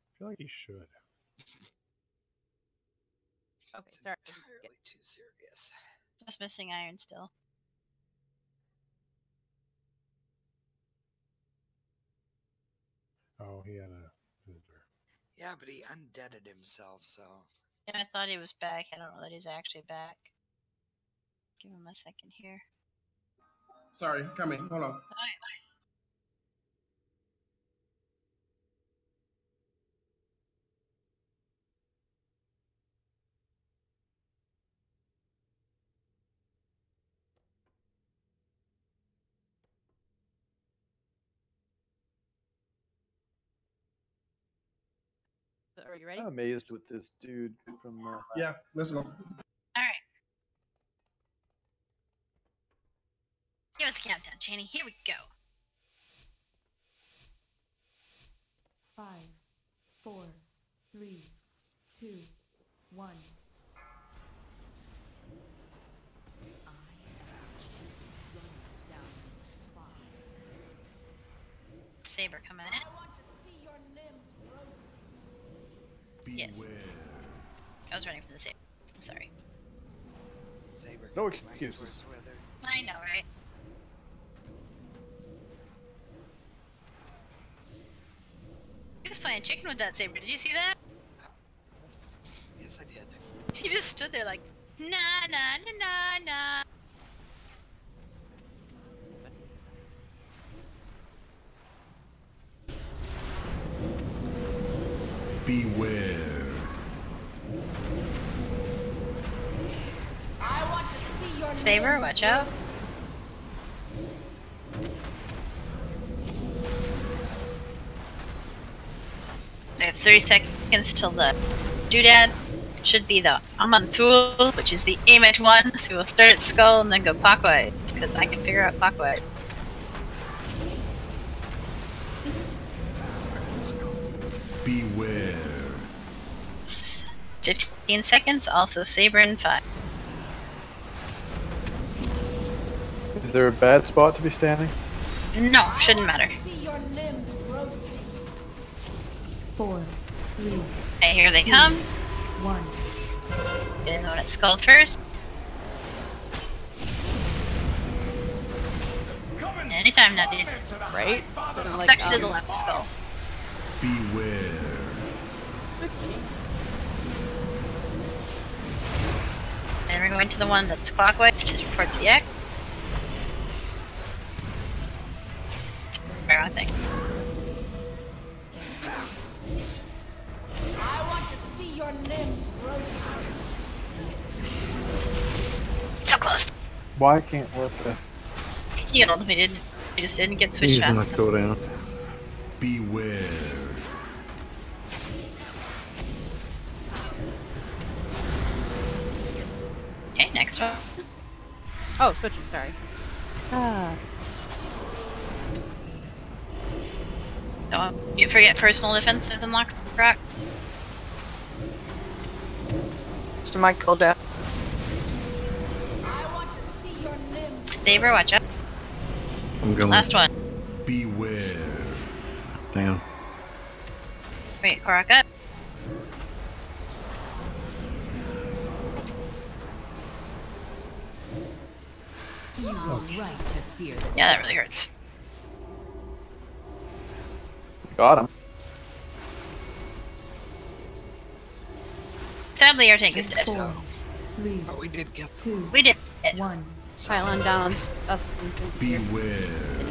I feel like he should. Okay, It's sorry. entirely too serious. Just missing Iron still. Oh, he had a visitor. Yeah, but he undeaded himself, so. Yeah, I thought he was back. I don't know that he's actually back. Give him a second here. Sorry, coming. Hold on. Are you ready? I'm amazed with this dude from. Yeah, let's go. All right. Give us a countdown, Chaney. Here we go. 5, 4, 3, 2, 1. Saber coming in. I want to see your limbs roasting. Yes. I was running from the saber. I'm sorry. Saber. No excuses. I know, right? He was playing chicken with that saber. Did you see that? Yes, I did. He just stood there like, nah, nah, nah, nah, nah. Beware. I want to see your Saber, limbs watch out. roasting. I have 30 seconds till the doodad. Should be the Amanthul, which is the aim at one. So we'll start at skull and then go clockwise, because I can figure out clockwise. Beware. 15 seconds, also saber in 5. Is there a bad spot to be standing? No, shouldn't matter. See your limbs roasting. 4, 3, Okay, here they come. 1. Getting the one at skull first. Anytime now, dudes. Right? So, like, Second to the left of skull. Beware. Then we're going to the one that's clockwise to towards the X. Wrong thing. I want to see your limbs roasting. So close. Why can't work the. He healed. We didn't. We just didn't get switched Using fast. my cooldown. Beware. Next one. Oh, switching. Sorry. Don't you forget personal defense is unlocked. Rock. So my cooldown. Saber, watch out. I'm going. Last one. Beware. Damn. Wait, Korok up. You were right to fear the Yeah, that really hurts. Got him. Sadly, our tank is dead. 4, 3, But we did get 2, We did it. 1. Pylon down on us. Beware.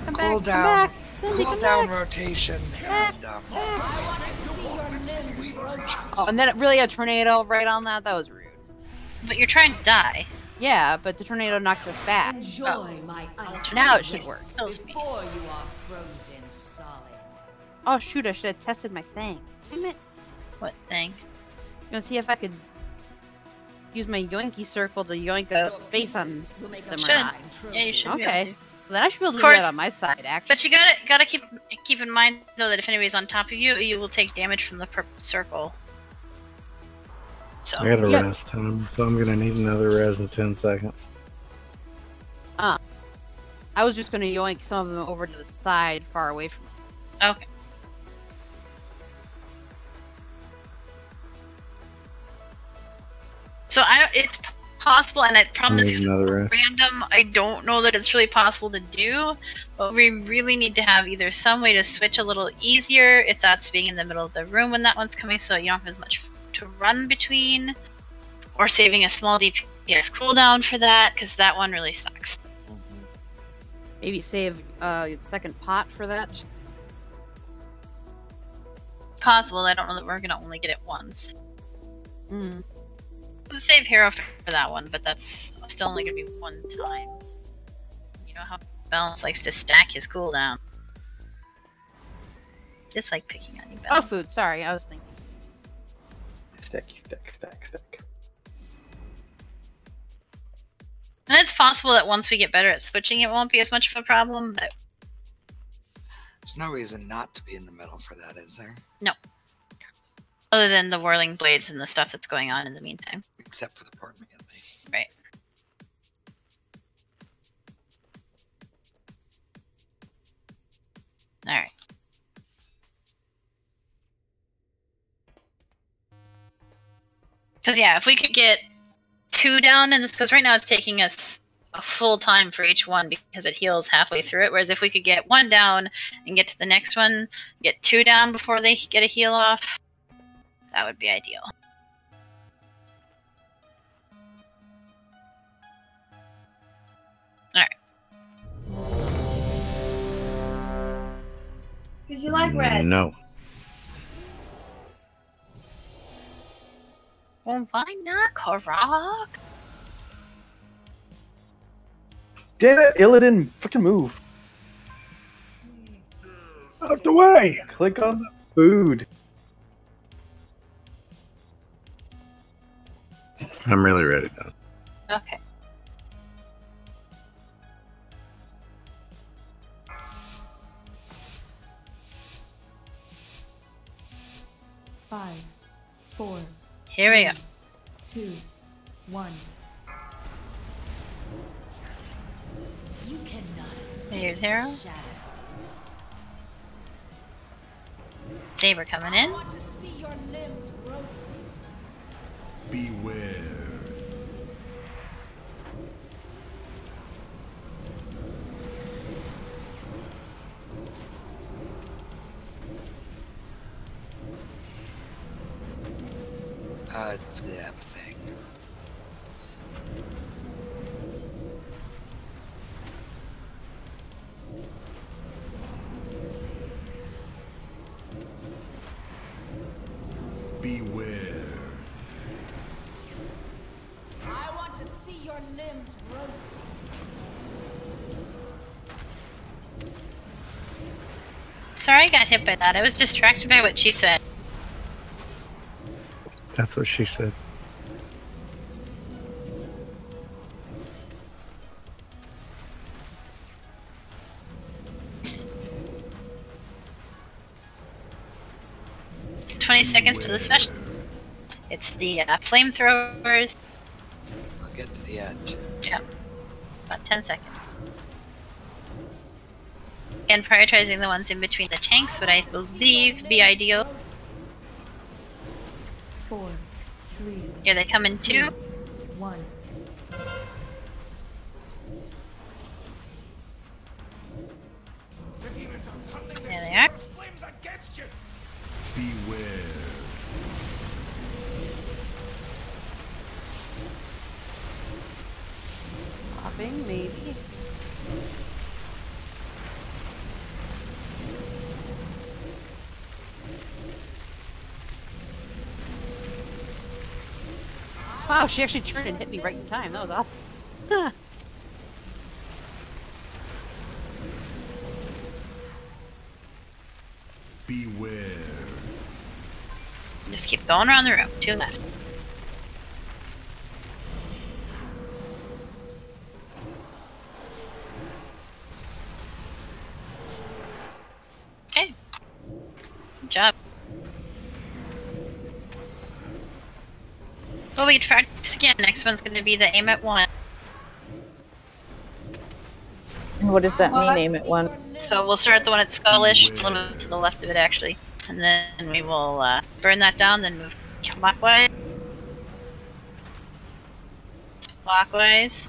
Come cool back. down. Come back. Cindy, Cool come down back. rotation. Back. And, Oh, and then really a tornado right on that. That was rude. But you're trying to die. Yeah, but the tornado knocked us back. Enjoy my ice Now it should work. Kills me. before you are frozen solid. Oh shoot! I should have tested my thing. Damn it! What thing? Gonna see if I could use my yoinky circle to yoink a space on them or Should. not. Yeah, you should. Be able Okay. to. Well, then I should be able to Of do course. that on my side, actually. But you gotta keep in mind though that if anybody's on top of you, you will take damage from the purple circle. So. I got a Yep. rest time, so I'm gonna need another res in 10 seconds. I was just gonna yoink some of them over to the side, far away from. Okay. So it's possible, and I promise Need you, another rest. random. I don't know that it's really possible to do, but we really need to have either some way to switch a little easier, if that's being in the middle of the room when that one's coming, so you don't have as much to run between, or saving a small DPS cooldown for that, because that one really sucks. Maybe save the second pot for that. Possible. I don't know that we're gonna only get it once. Hmm. We'll save hero for that one, but that's still only gonna be one time. You know how Balance likes to stack his cooldown. Just like picking on you, Oh, Balance. food. Sorry, I was thinking. Stacky, stack. And it's possible that once we get better at switching, it won't be as much of a problem, but there's no reason not to be in the middle for that, is there? no. Other than the whirling blades and the stuff that's going on in the meantime. Except for the port McGinley. Right. Alright. Because, yeah, if we could get 2 down in this, because right now it's taking us a full time for each one because it heals halfway through it, whereas if we could get 1 down and get to the next one, get 2 down before they get a heal off, that would be ideal. Did you like red? No. Well, why not, Korok? Damn it, Illidan, freaking move. Out the way! Click on the food. I'm really ready now. Okay. Five, 4, Here we go. 2, 1. You cannot Here's Hero. shadow. Saber coming in. I want to see your limbs roasting. Beware. That thing. Beware. I want to see your limbs roasting. Sorry I got hit by that. I was distracted by what she said. That's what she said. 20 seconds to the special. It's the flamethrowers. I'll get to the edge. Yeah. About 10 seconds. And prioritizing the ones in between the tanks would, I believe, be ideal. 4, 3. Here they come in 2. 1. There they are. Beware. Popping, maybe. Wow, she actually turned and hit me right in time. That was awesome. Huh. Beware. Just keep going around the room. 2 left. Okay. Good job. Well, we get to practice again. Next one's going to be the aim at 1. And what does that mean, aim at 1? So we'll start at the one at Skullish, it's a little bit to the left of it actually. And then we will burn that down, then move clockwise. Clockwise.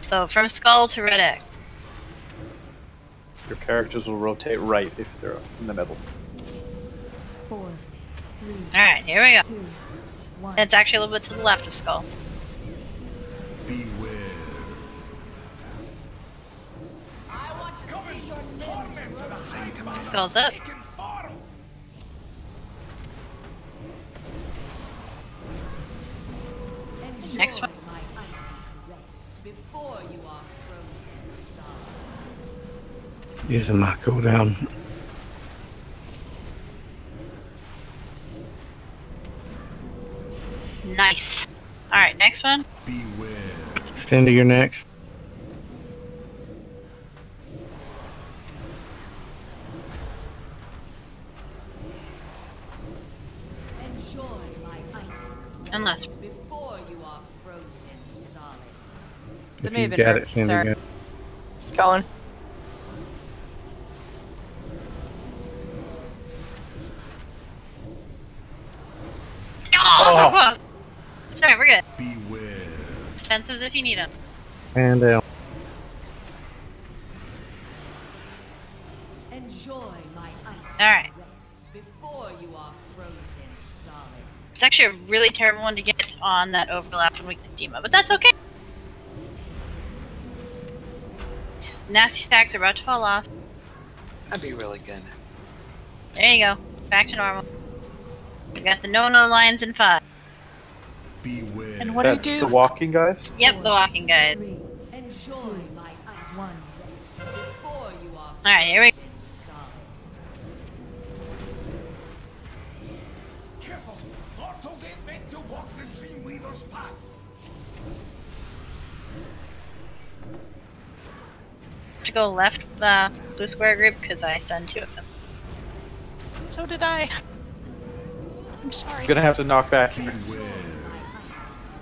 So from Skull to Red X. Your characters will rotate right if they're in the middle. 4, 3. Alright, here we go. 2, 1. It's actually a little bit to the left of Skull. Beware. Skull's up. Next one. Using my cooldown. Nice. Alright, next one. Beware. Stand to your next. Unless. That If may have you've been got her. it, stand Sorry. again. It's going. Oh, so close. Sorry, we're good. Beware. Defensives if you need them. And down. Alright. It's actually a really terrible one to get on that overlap when we get Dima, but that's okay. Nasty stacks are about to fall off. That'd be really good. There you go. Back to normal. We got the no-no lines in 5. Beware. And what do you That's do? the walking guys? Yep, the walking guide. 3, 2, 1. Alright, here we go. Careful. Mortals ain't meant to walk the Dreamweaver's path. To go left, blue square group, because I stunned 2 of them. So did I. I'm sorry. You're gonna have to knock back.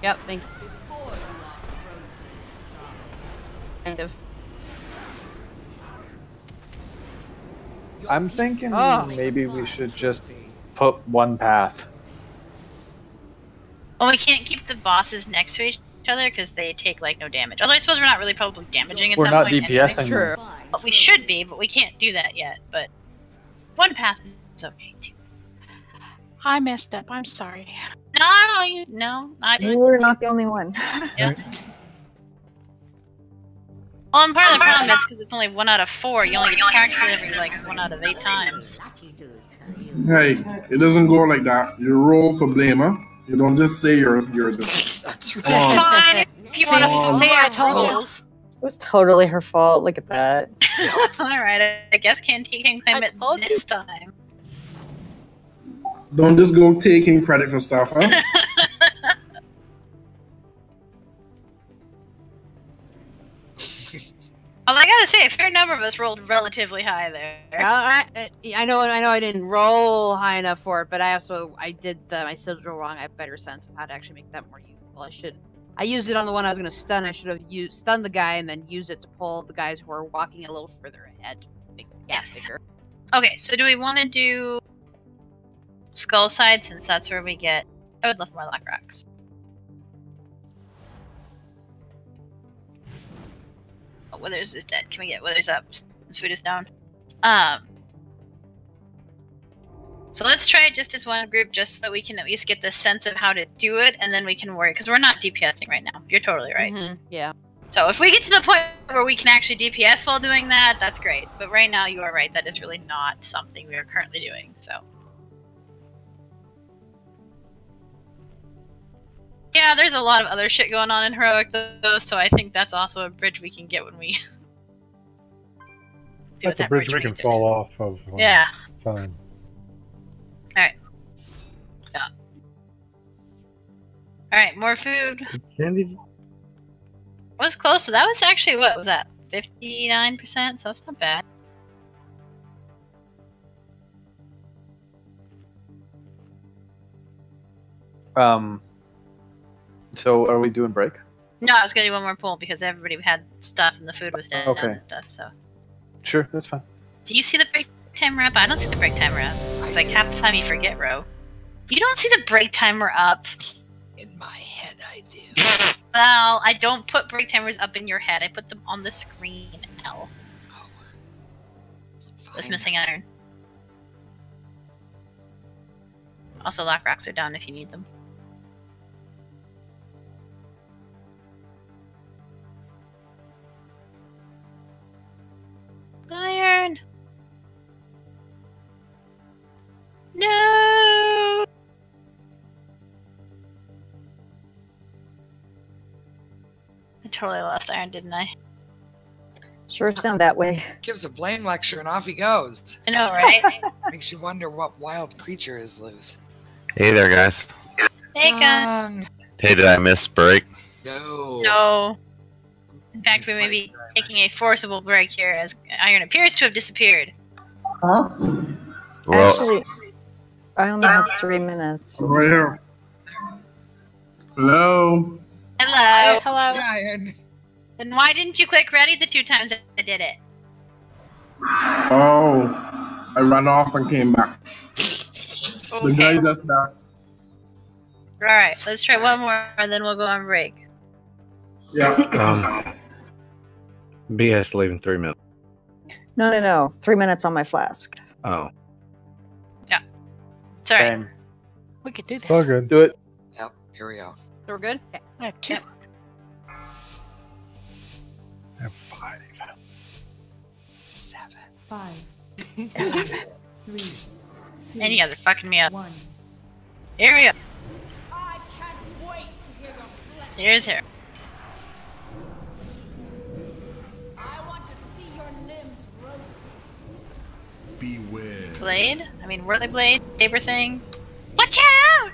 Yep, thanks. Kind of. I'm thinking Oh. maybe we should just put one path. Well, we can't keep the bosses next to each other because they take like no damage. Although I suppose we're not really probably damaging at We're that not point. DPSing True. them. But we should be, but we can't do that yet. But one path is okay too. I messed up. I'm sorry. No, I didn't. You were not the only one. Yeah. Well, and part of the problem is because it's only 1 out of 4. You only get to practice it every like 1 out of 8 times. Hey, it doesn't go like that. You roll for blamer. You don't just say you're the. That's Come on. Fine, if you want to Say say I I told you. rules. It was totally her fault. Look at that. Alright, I guess Canteen can claim it this time. Don't just go taking credit for stuff, huh? All I gotta say a fair number of us rolled relatively high there. I know I didn't roll high enough for it, but I did my sigil wrong. I have a better sense of how to actually make that more useful. I used it on the one I was going to stun. I should have stunned the guy and then used it to pull the guys who are walking a little further ahead. Make the gap bigger. Okay, so do we want to do Skull Side since that's where we get... I would love more Black Rocks. Oh, Withers is dead. Can we get Withers up since food is down? So let's try it just as one group, just so that we can at least get the sense of how to do it, and then we can worry, because we're not DPSing right now. You're totally right. Yeah. So if we get to the point where we can actually DPS while doing that, that's great. But right now, you are right. That is really not something we are currently doing, so... Yeah, there's a lot of other shit going on in Heroic, though, so I think that's also a bridge we can get when we... That's a bridge we can fall off of. Yeah. Fine. Alright. Yeah. Alright, more food. Was close, so that was actually, what was that? 59%, so that's not bad. So are we doing break? No, I was gonna do one more pull because everybody had stuff and the food was down Okay. and stuff, so. Sure, that's fine. Do you see the break timer up? I don't see the break timer up. It's like half the time you forget, Ro. You don't see the break timer up? In my head, I do. Well, I don't put break timers up in your head. I put them on the screen, L. This missing iron. Also, lock rocks are down if you need them. Iron! No! I totally lost iron, didn't I? Sure sound that way. Gives a blame lecture and off he goes. I know, right? Makes you wonder what wild creature is loose. Hey there, guys. Hey, Gun. Hey, did I miss break? No. No. In fact, we may be taking a forcible break here as iron appears to have disappeared. Huh? Well, Actually, I only have 3 minutes. Right here. Hello. Hello. Hello. Ryan. Then why didn't you click ready the 2 times I did it? Oh, I ran off and came back. The Okay. guy just left. Alright, let's try one more and then we'll go on break. Yeah. BS leaving 3 minutes. No. 3 minutes on my flask. Oh. Yeah. Sorry. Same. We could do this. All good. Do it. Yep, here we go. So we're good? Okay. I have 2. Yep. I have 5. 7. 5, 4, 3, 2, And you guys are fucking me up. 1. Here we go. I can't wait to hear your flesh. Here's here. I want to see your limbs roasted. Beware. Blade? I mean, whirly blade, saber thing. Watch out!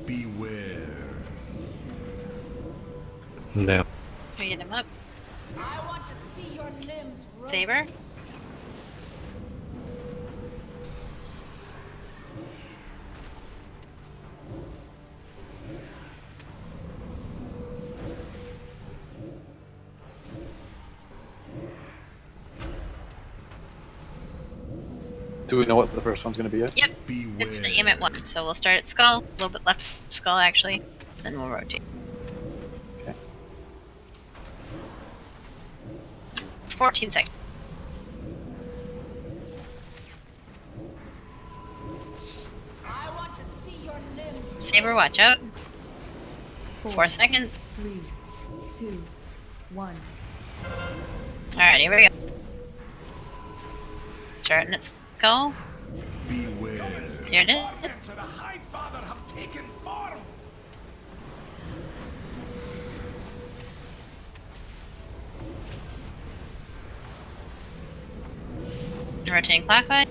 Beware. No. Can we get him up? I want to see your limbs roasted. Saber? Do we know what the first one's going to be yet? Yep. It's the aim at 1. So we'll start at skull, a little bit left skull actually, then we'll rotate. Okay. 14 seconds. I want to see your limbs Saber, watch out. 4 seconds. 3, 2, 1. Alright, here we go. Starting at skull. Beware. There it is. To the High Father have taken form. Rotating clockwise.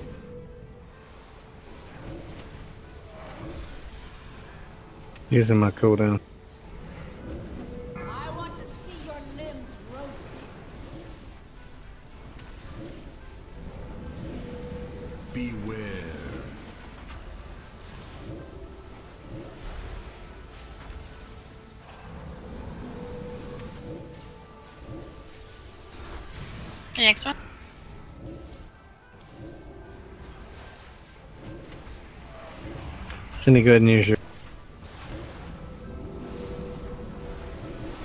Using my cooldown. I want to see your limbs roasted. Beware. The next one. Cindy, go ahead and use your.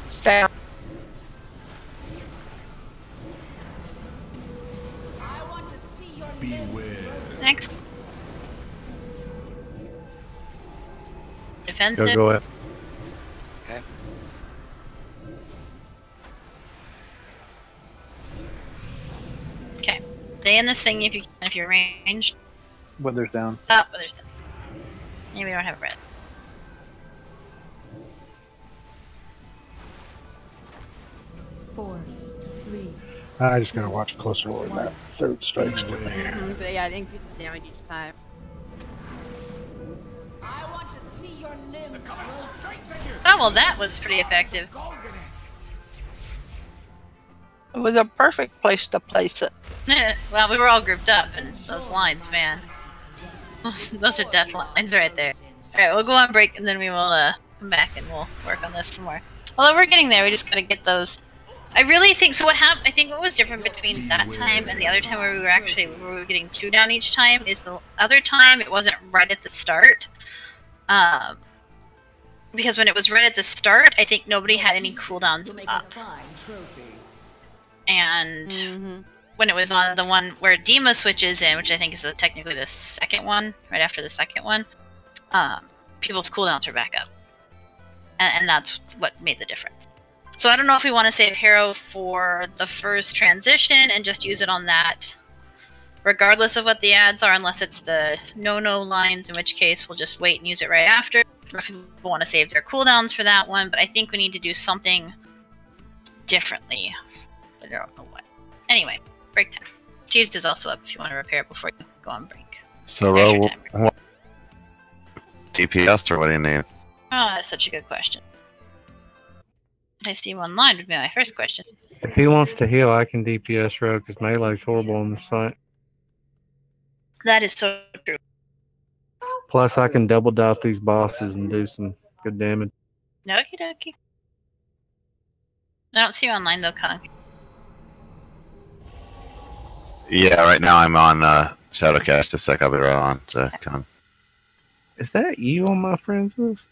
Stay on. I want to see your Beware. Next. Defensive. Go ahead. Okay. Okay. Stay in this thing if you can, if you're ranged. Weather's down. Oh, there's done. Maybe we don't have red. Four, three. I just gotta watch closer when that third strike's coming. But yeah, it increases damage each time. I want to see your limbs roasted. Oh, well, that was pretty effective. It was a perfect place to place it. Well, we were all grouped up, and those lines, man. Those are death lines right there. Alright, we'll go on break, and then we will come back and we'll work on this some more. Although we're getting there, we just gotta get those. I really think, so what happened, I think what was different between that time and the other time where we were getting 2 down each time, is the other time it wasn't right at the start. Because when it was right at the start, I think nobody had any cooldowns up. And when it was on the one where Dima switches in, which I think is technically the second one, right after the second one, people's cooldowns are back up. And that's what made the difference. So I don't know if we want to save Harrow for the first transition and just use it on that, regardless of what the ads are, unless it's the no-no lines, in which case we'll just wait and use it right after. Or if people want to save their cooldowns for that one, but I think we need to do something differently. I don't know what. Anyway, break time. Jeeves is also up if you want to repair it before you go on break. So, Ro, DPS or what do you need? Oh, that's such a good question. I see one line would be my first question. If he wants to heal, I can DPS Ro because melee's horrible on the site. That is so true. Plus, I can double dot these bosses and do some good damage. Okie dokie. I don't see you online though, Kong. Yeah, right now I'm on Shadowcast. A sec, I'll be right on. So, come. Is that you on my friends list?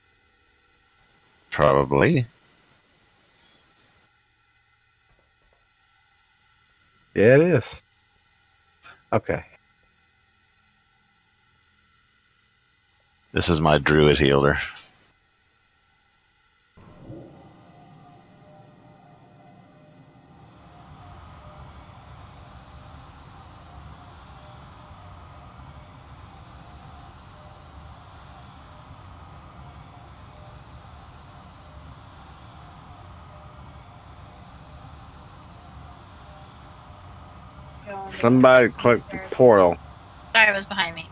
Probably. Yeah, it is. Okay. This is my druid healer. Somebody click the portal. Sorry, it was behind me.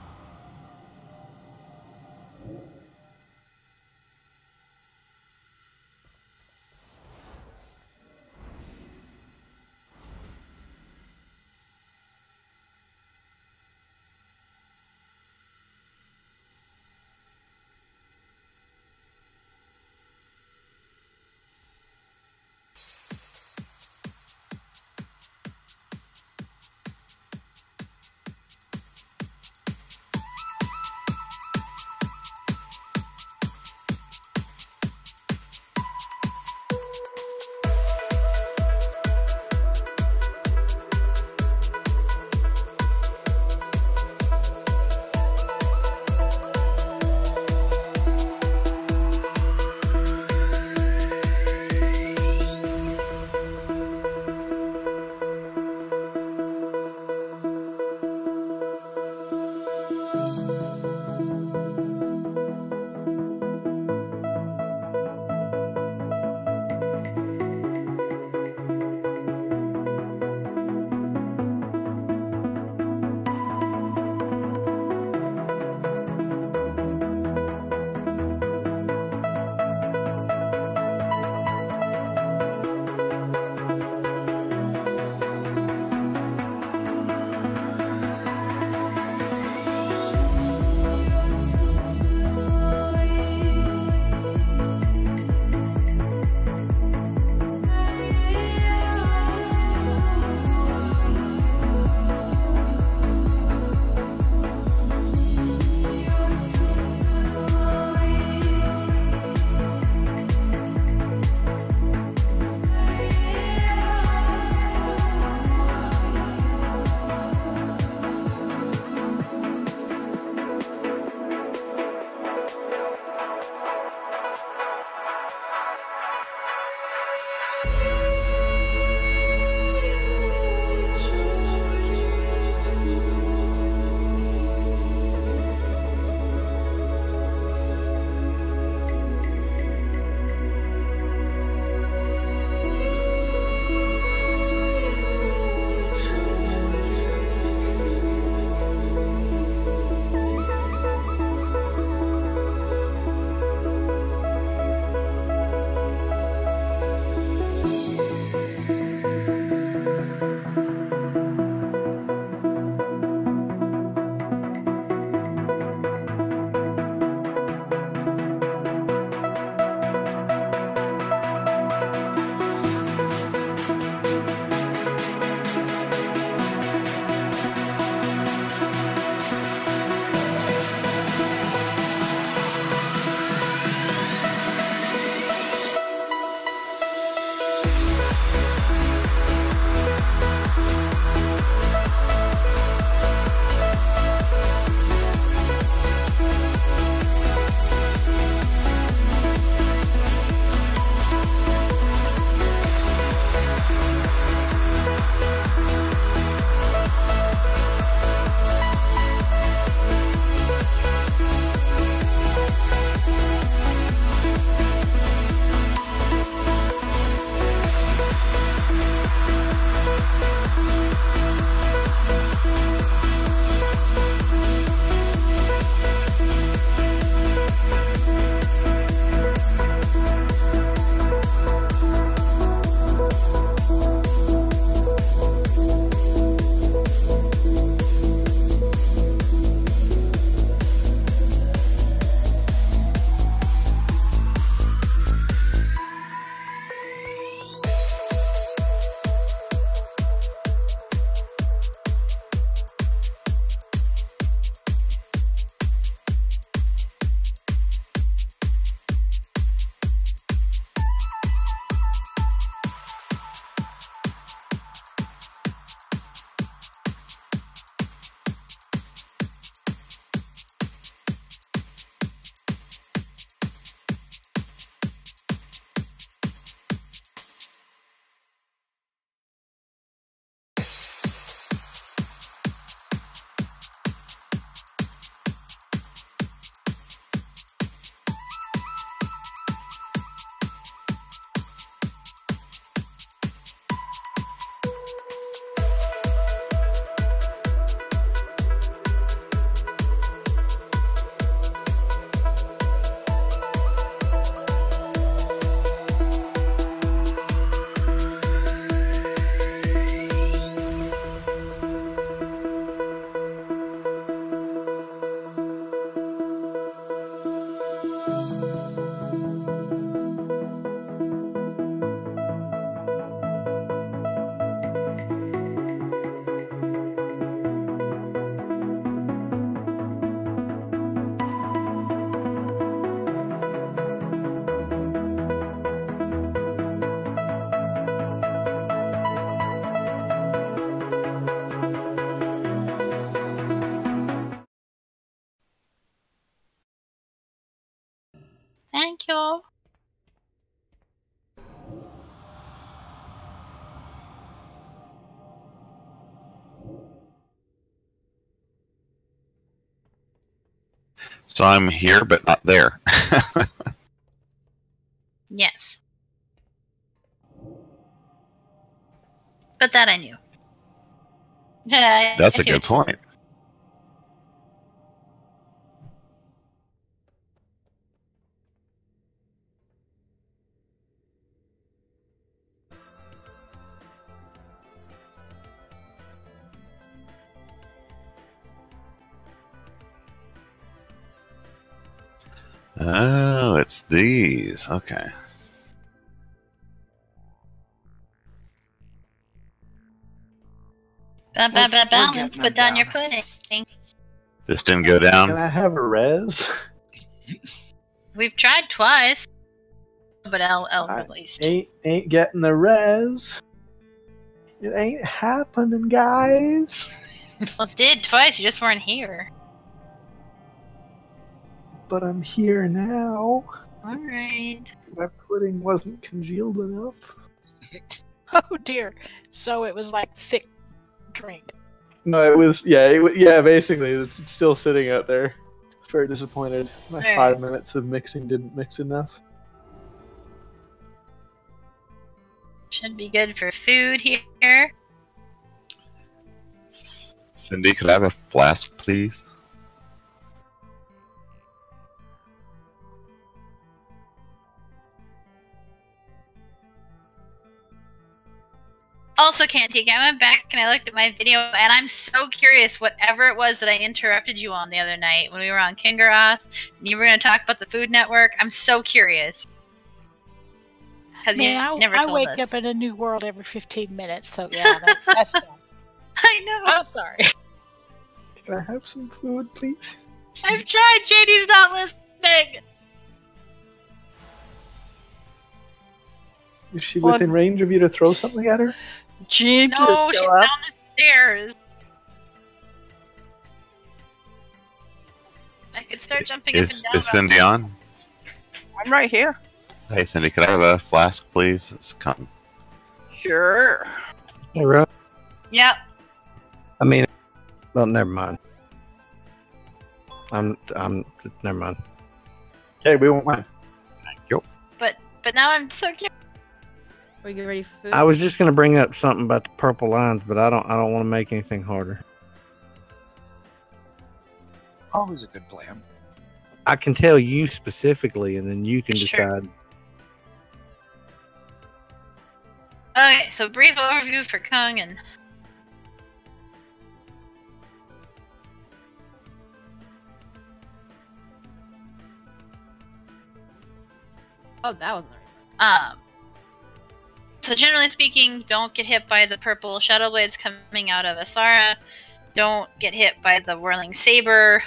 So I'm here, but not there. Yes. But that I knew. That's a good point. Oh, it's these. Okay. Balance, put down your pudding. This didn't go down. Can I have a res? We've tried twice, but L released. Ain't getting the res. It ain't happening, guys. Well, it did twice. You just weren't here. But I'm here now. All right. My pudding wasn't congealed enough. Oh dear. So it was like thick drink. No, it was yeah. Basically, it's still sitting out there. I was very disappointed. My 5 minutes of mixing didn't mix enough. Should be good for food here. Cindy, could I have a flask, please? Also, Cantique, I went back and I looked at my video, and I'm so curious whatever it was that I interrupted you on the other night when we were on Kingaroth, and you were going to talk about the Food Network. I'm so curious. Because you never told I wake us. up in a new world every 15 minutes, so yeah, that's dumb. I know. I'm sorry. Can I have some food, please? I've tried. JD's not listening. Is she within range of you to throw something at her? Jeeps No, is she's still down up. the stairs. I could start jumping up and down. Is Cindy on? I'm right here. Hey, Cindy, could I have a flask, please? It's come. Sure. Hey, Russ. Yep. I mean, well, never mind. I'm never mind. Okay, we won't mind. Thank you. But now I'm so curious. Are you getting ready for food? I was just gonna bring up something about the purple lines, but I don't want to make anything harder. Always a good plan. I can tell you specifically, and then you can Sure. decide. Okay, so brief overview for Kung and Oh, that was nice. So generally speaking, don't get hit by the purple shadow blades coming out of Asara. Don't get hit by the whirling saber.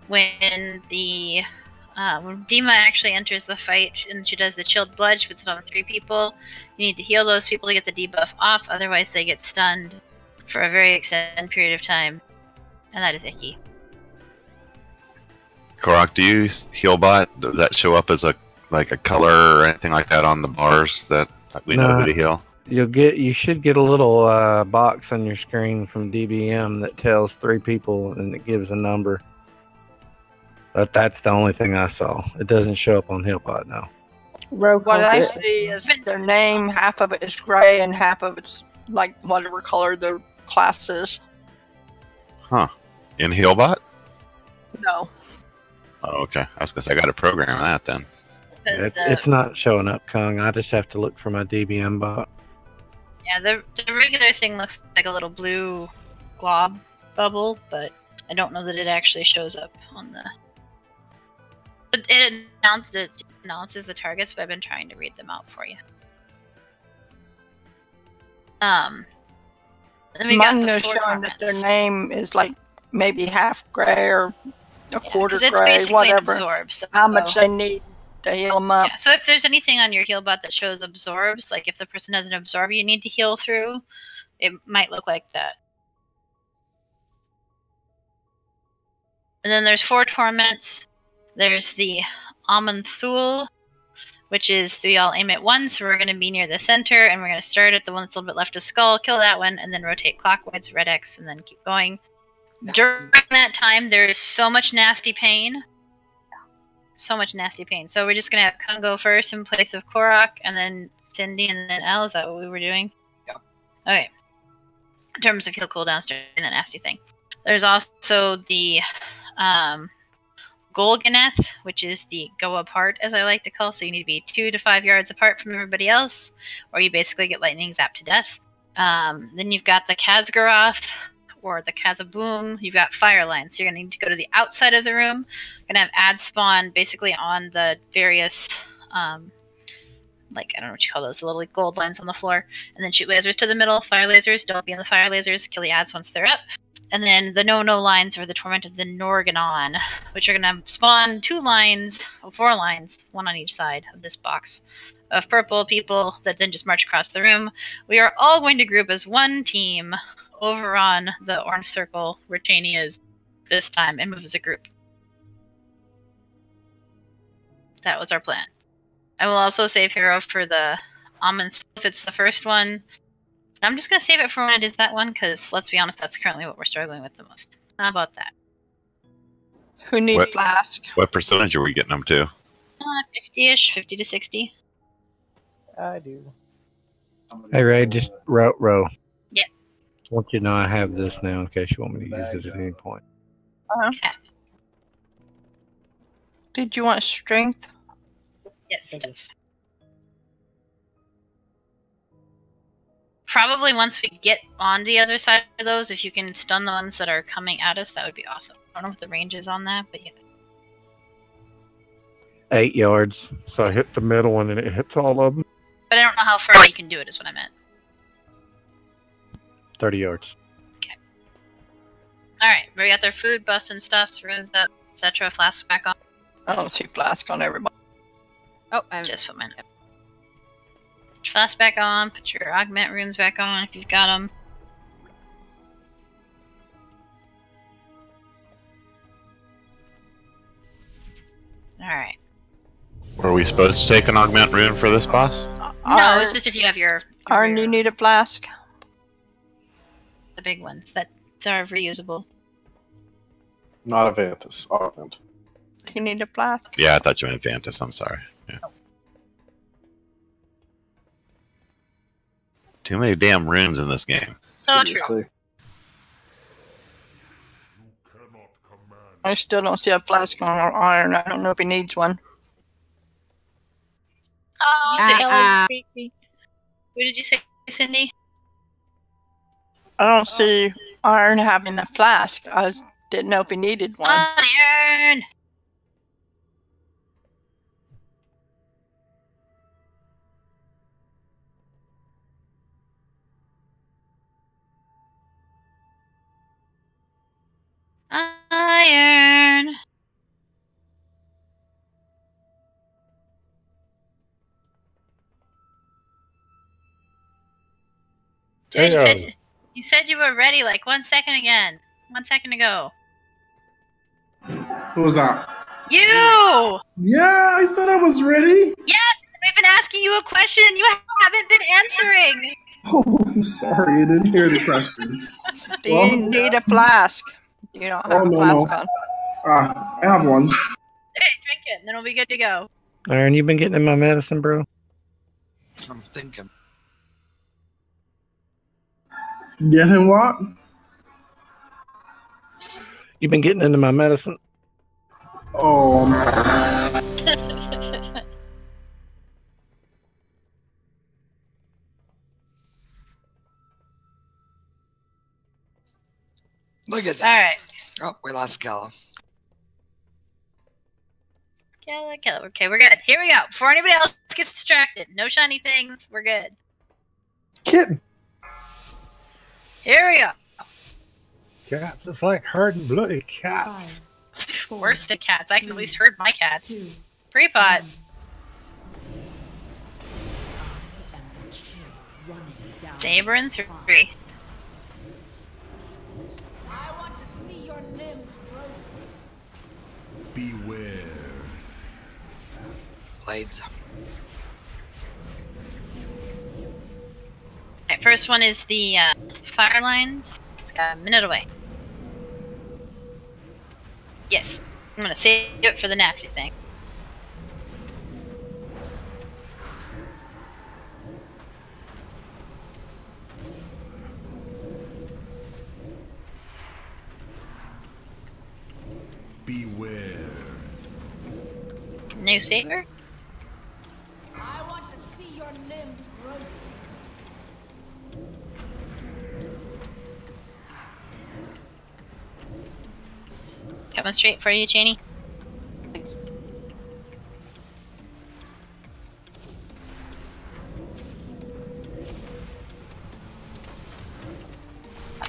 When Dima actually enters the fight and she does the chilled blood, she puts it on 3 people. You need to heal those people to get the debuff off, otherwise they get stunned for a very extended period of time. And that is icky. Korok, do you heal bot? Does that show up as a color or anything like that on the bars that we know who to heal? You should get a little box on your screen from DBM that tells 3 people and it gives a number. But that's the only thing I saw. It doesn't show up on Hillbot now. What I see is their name, half of it is gray and half of it's like whatever color the class is. Huh. In Healbot? No. Oh, okay. I was gonna say I got to program that then. It's not showing up, Kung. I just have to look for my DBM bot. Yeah, the regular thing looks like a little blue glob bubble, but I don't know that it actually shows up on the. It announces the targets, but I've been trying to read them out for you. Then we got Mine the is 4 showing that their torments. name is like maybe half gray or a quarter 'cause it's gray, basically whatever. an absorb, so- How much they need to heal them up. Yeah, so if there's anything on your heal bot that shows absorbs, like if the person has an absorb you need to heal through, it might look like that. And then there's 4 torments. There's the Amanthul, which is we all aim at one, so we're going to be near the center, and we're going to start at the one that's a little bit left of skull, kill that one, and then rotate clockwise, red X, and then keep going. During that time, there is so much nasty pain, so much nasty pain. So we're just gonna have Kun go first in place of Korok, and then Cindy, and then Elle. Is that what we were doing? Yep. Okay. In terms of heal cooldowns during the nasty thing. There's also the Golganeth, which is the go apart, as I like to call. So you need to be 2 to 5 yards apart from everybody else, or you basically get lightning zapped to death. Then you've got the Khazgaroth, or the Kazaboom. You've got fire lines. So you're going to need to go to the outside of the room. You're going to have ad spawn basically on the various, like, I don't know what you call those, the little gold lines on the floor. And then shoot lasers to the middle. Fire lasers. Don't be in the fire lasers. Kill the ads once they're up. And then the no-no lines are the Torment of the Norganon, which are going to spawn 4 lines, 1 on each side of this box, of purple people that then just march across the room. We are all going to group as one team over on the orange circle where Cheney is this time and move as a group. That was our plan. I will also save Hero for the Almond if it's the first one. I'm just going to save it for when it is that one, because let's be honest, that's currently what we're struggling with the most. How about that? Who needs flask? What percentage are we getting them to? 50-ish, 50 to 60. I do. Hey Ray, just row. Yeah. I want you to know I have this now in case you want me to use it at any point. Okay. Did you want strength? Yes, it does. Probably once we get on the other side of those, if you can stun the ones that are coming at us, that would be awesome. I don't know what the range is on that, but yeah. 8 yards. So I hit the middle one and it hits all of them. But I don't know how far you can do it, is what I meant. 30 yards. Okay. Alright, we got their food, buffs and stuffs, runes up, etc. Flask back on. I don't see flask on everybody. Oh, I just put mine up. Put your flask back on, put your augment runes back on if you've got them. Alright. Were we supposed to take an augment rune for this boss? No, it's just if you have your Arn, you need a flask? the big ones that are reusable. Not a Vantus. Augment. You need a flask? Yeah, I thought you meant Vantus. I'm sorry. Yeah. Too many damn runes in this game. So true. I still don't see a flask on Iron. I don't know if he needs one. Oh, what did you say, Cindy? I don't see Iron having a flask. I didn't know if he needed one. Iron! Iron! Dude, you said you were ready like 1 second again. 1 second ago. Who was that? You! Yeah, I said I was ready. Yes! We've been asking you a question and you haven't been answering! Oh, I'm sorry, I didn't hear the question. Do you need a flask? You don't have a flask on. I have one. Hey, drink it and then we'll be good to go. Aaron, you been getting in my medicine, bro? I'm thinking. Get him what? You been getting into my medicine? Oh, I'm sorry. Look at that. Alright. Oh, we lost Kela. Kela. Okay, we're good. Here we go. Before anybody else gets distracted. No shiny things. We're good. Kitten. Here we go. Cats. It's like herding bloody cats. Worse than cats. I can at least herd my cats. Pre-pot. Saber in 3. I want to see your limbs roasted. Beware. Blades. Okay, first one is the fire lines. It's got a minute away. Yes. I'm gonna save it for the nasty thing. New saber? I want to see your limbs roasted. Coming straight for you, Janie. Thanks.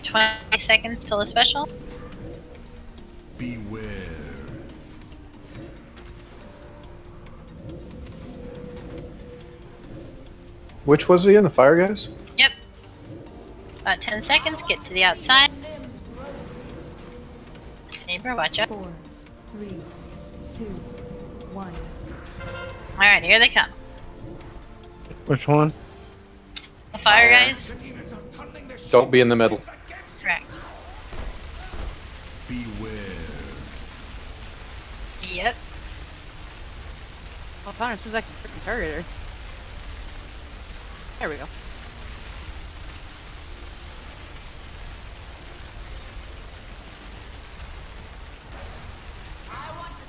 20 seconds till the special. Beware. Which was he in? The fire guys? Yep. About 10 seconds, get to the outside. Saber, watch out. 4, 3, 2, 1. Alright, here they come. Which one? The fire guys. Don't be in the middle. Correct. Beware. Yep. Well, fine, as soon as I can freaking target her. There we go.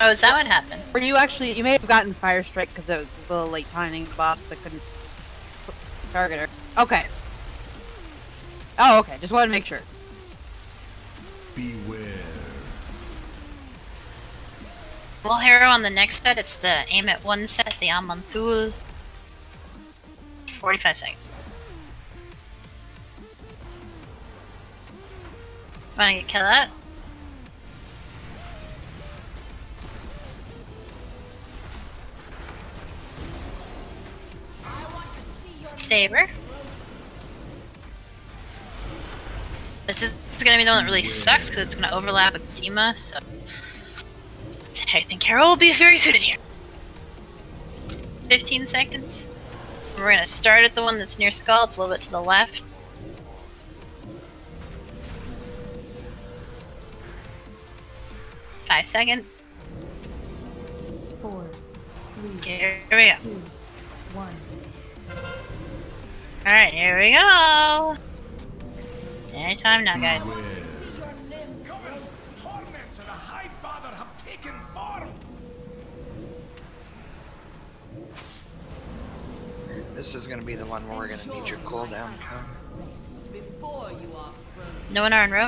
Oh, is that what happened? Or you actually, you may have gotten fire strike because it was a little late timing the boss that couldn't target her. Okay. Oh, okay. Just wanted to make sure. Beware. Well, hero on the next set, it's the aim at one set, the Amanthul. 45 seconds. Wanna get Kela? Saber. This is gonna be the one that really sucks because it's gonna overlap with Dima, so I think Carol will be very suited here. 15 seconds. We're gonna start at the one that's near Skull, it's a little bit to the left. Five seconds. 4, 3, Here we go. 2, 1. Alright, here we go. Anytime now, guys. This is gonna be the one where we're gonna need your cooldown. No one are in row.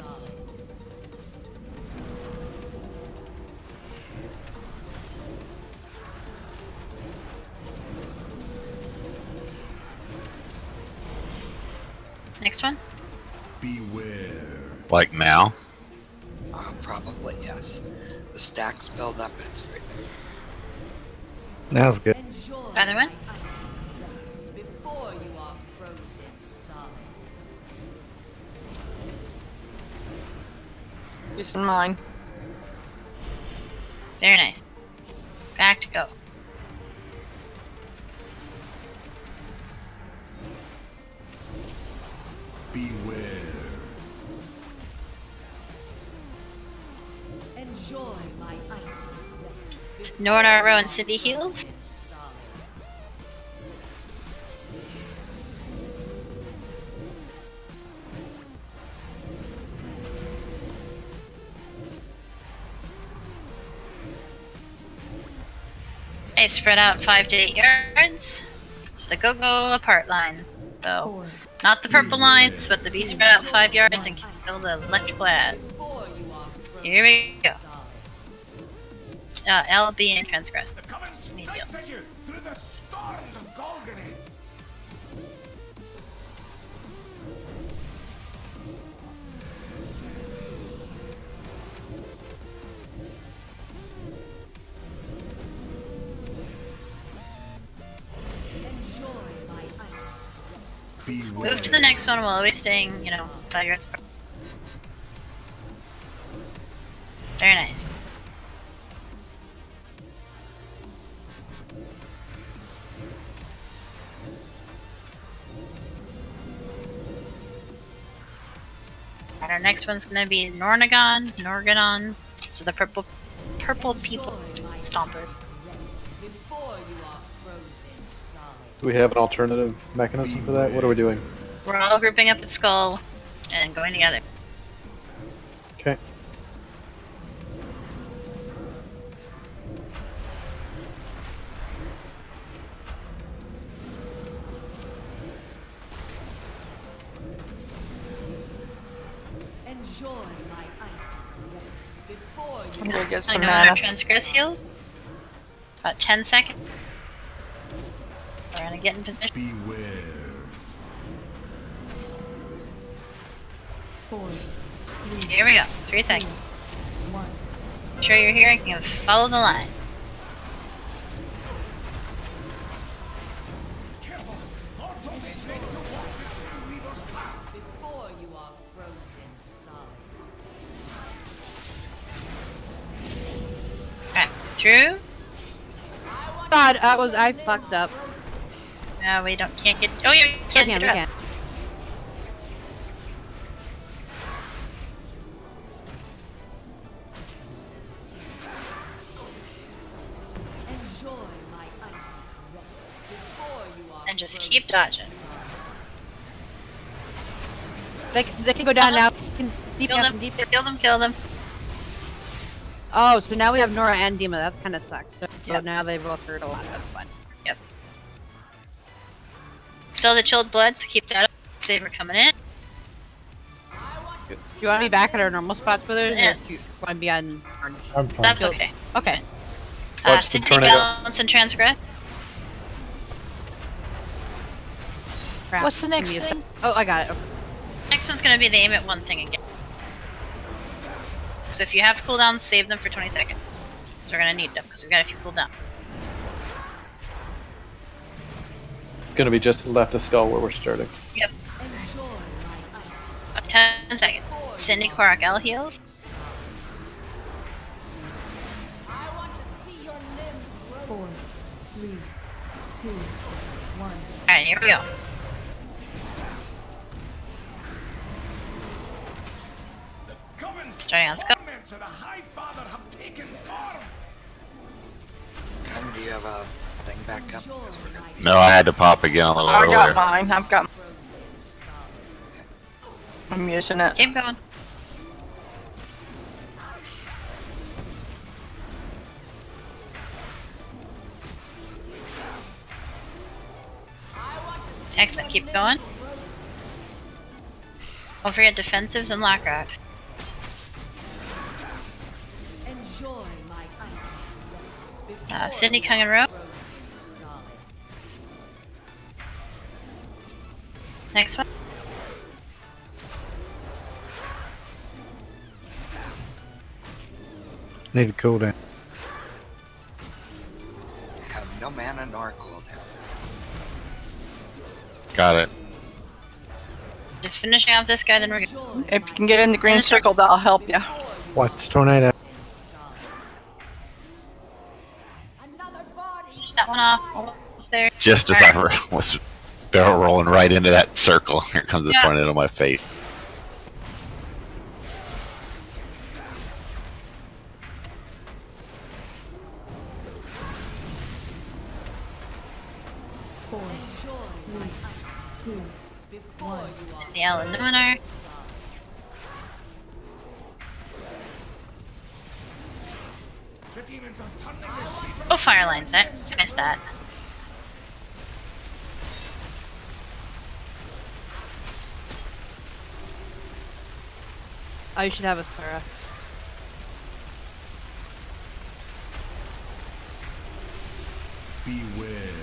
Next one. Beware. Like now? Probably, yes. The stacks build up, it's right That was good. Other one. Before you are frozen solid. Using mine. Very nice. Back to go. Beware. Enjoy my icy bliss. No one are row and city heals. Hey, spread out 5 to 8 yards. It's the go-go apart line, though. Not the purple lines, but the be spread out 5 yards and kill the electrical ad. Here we go. LB and transgress. Need heal. Move to the next one while always staying, 5 yards apart. Very nice. And our next one's gonna be Norganon, so the purple people stomper. Do we have an alternative mechanism for that? What are we doing? We're all grouping up at Skull and going together. Okay. I'm gonna get some I mana. know transgress heal. About 10 seconds. We're gonna get in position. Beware. 4, 3, Here we go. 3 seconds. 1. Make sure you're here. You can follow the line. Before you are frozen solid. Alright, through. God, I fucked up. No, we can't get. Oh, yeah, we can't We get up. can't. Enjoy my icy caress before you are And just keep dodging. They can go down now. Can deep Kill down, them, deep. kill them. Oh, so now we have Nora and Dima. That kind of sucks. So Yep. now they both hurt a lot. That's fine. Yep. Still the chilled blood, so keep that up. Saber coming in. Do you want to be back at our normal spots, brothers, Yes. or do you want to be on? I'm fine. That's okay. Okay. Watch the Sydney tornado. balance and transgress. Crap. What's the next Give me a thing? sec. Oh, I got it. Okay. Next one's gonna be the aim at one thing again. So if you have cooldowns, save them for 20 seconds. 'Cause we're gonna need them because we've got a few cooldown. It's gonna be just left of skull where we're starting. Yep. About 10 seconds. Cindy Korak L heals. I want to see your limbs roast. 4, 3, 2, 1. Alright, here we go. Starting on scope. And do you have a thing back up? 'Cause we're gonna- No, I had to pop again a little I earlier. got mine. I've got. I'm using it. Keep going. Excellent, keep going. Don't forget defensives and lock rocks. Enjoy my icy caress Sydney Kung and Row. frozen solid. Next one. Need a cooldown. Have no mana nor cooldown. Got it. Just finishing off this guy, then we're good. If you can get in the green circle, that'll help you. Watch tornado. Finish that one off. Almost there. Just as I was barrel rolling right into that circle, here comes the Yeah. tornado in my face. Four, 3, 2, 1. The Alan Luminar. Oh, fire lines. I missed that. Oh, you should have a Sarah. Beware.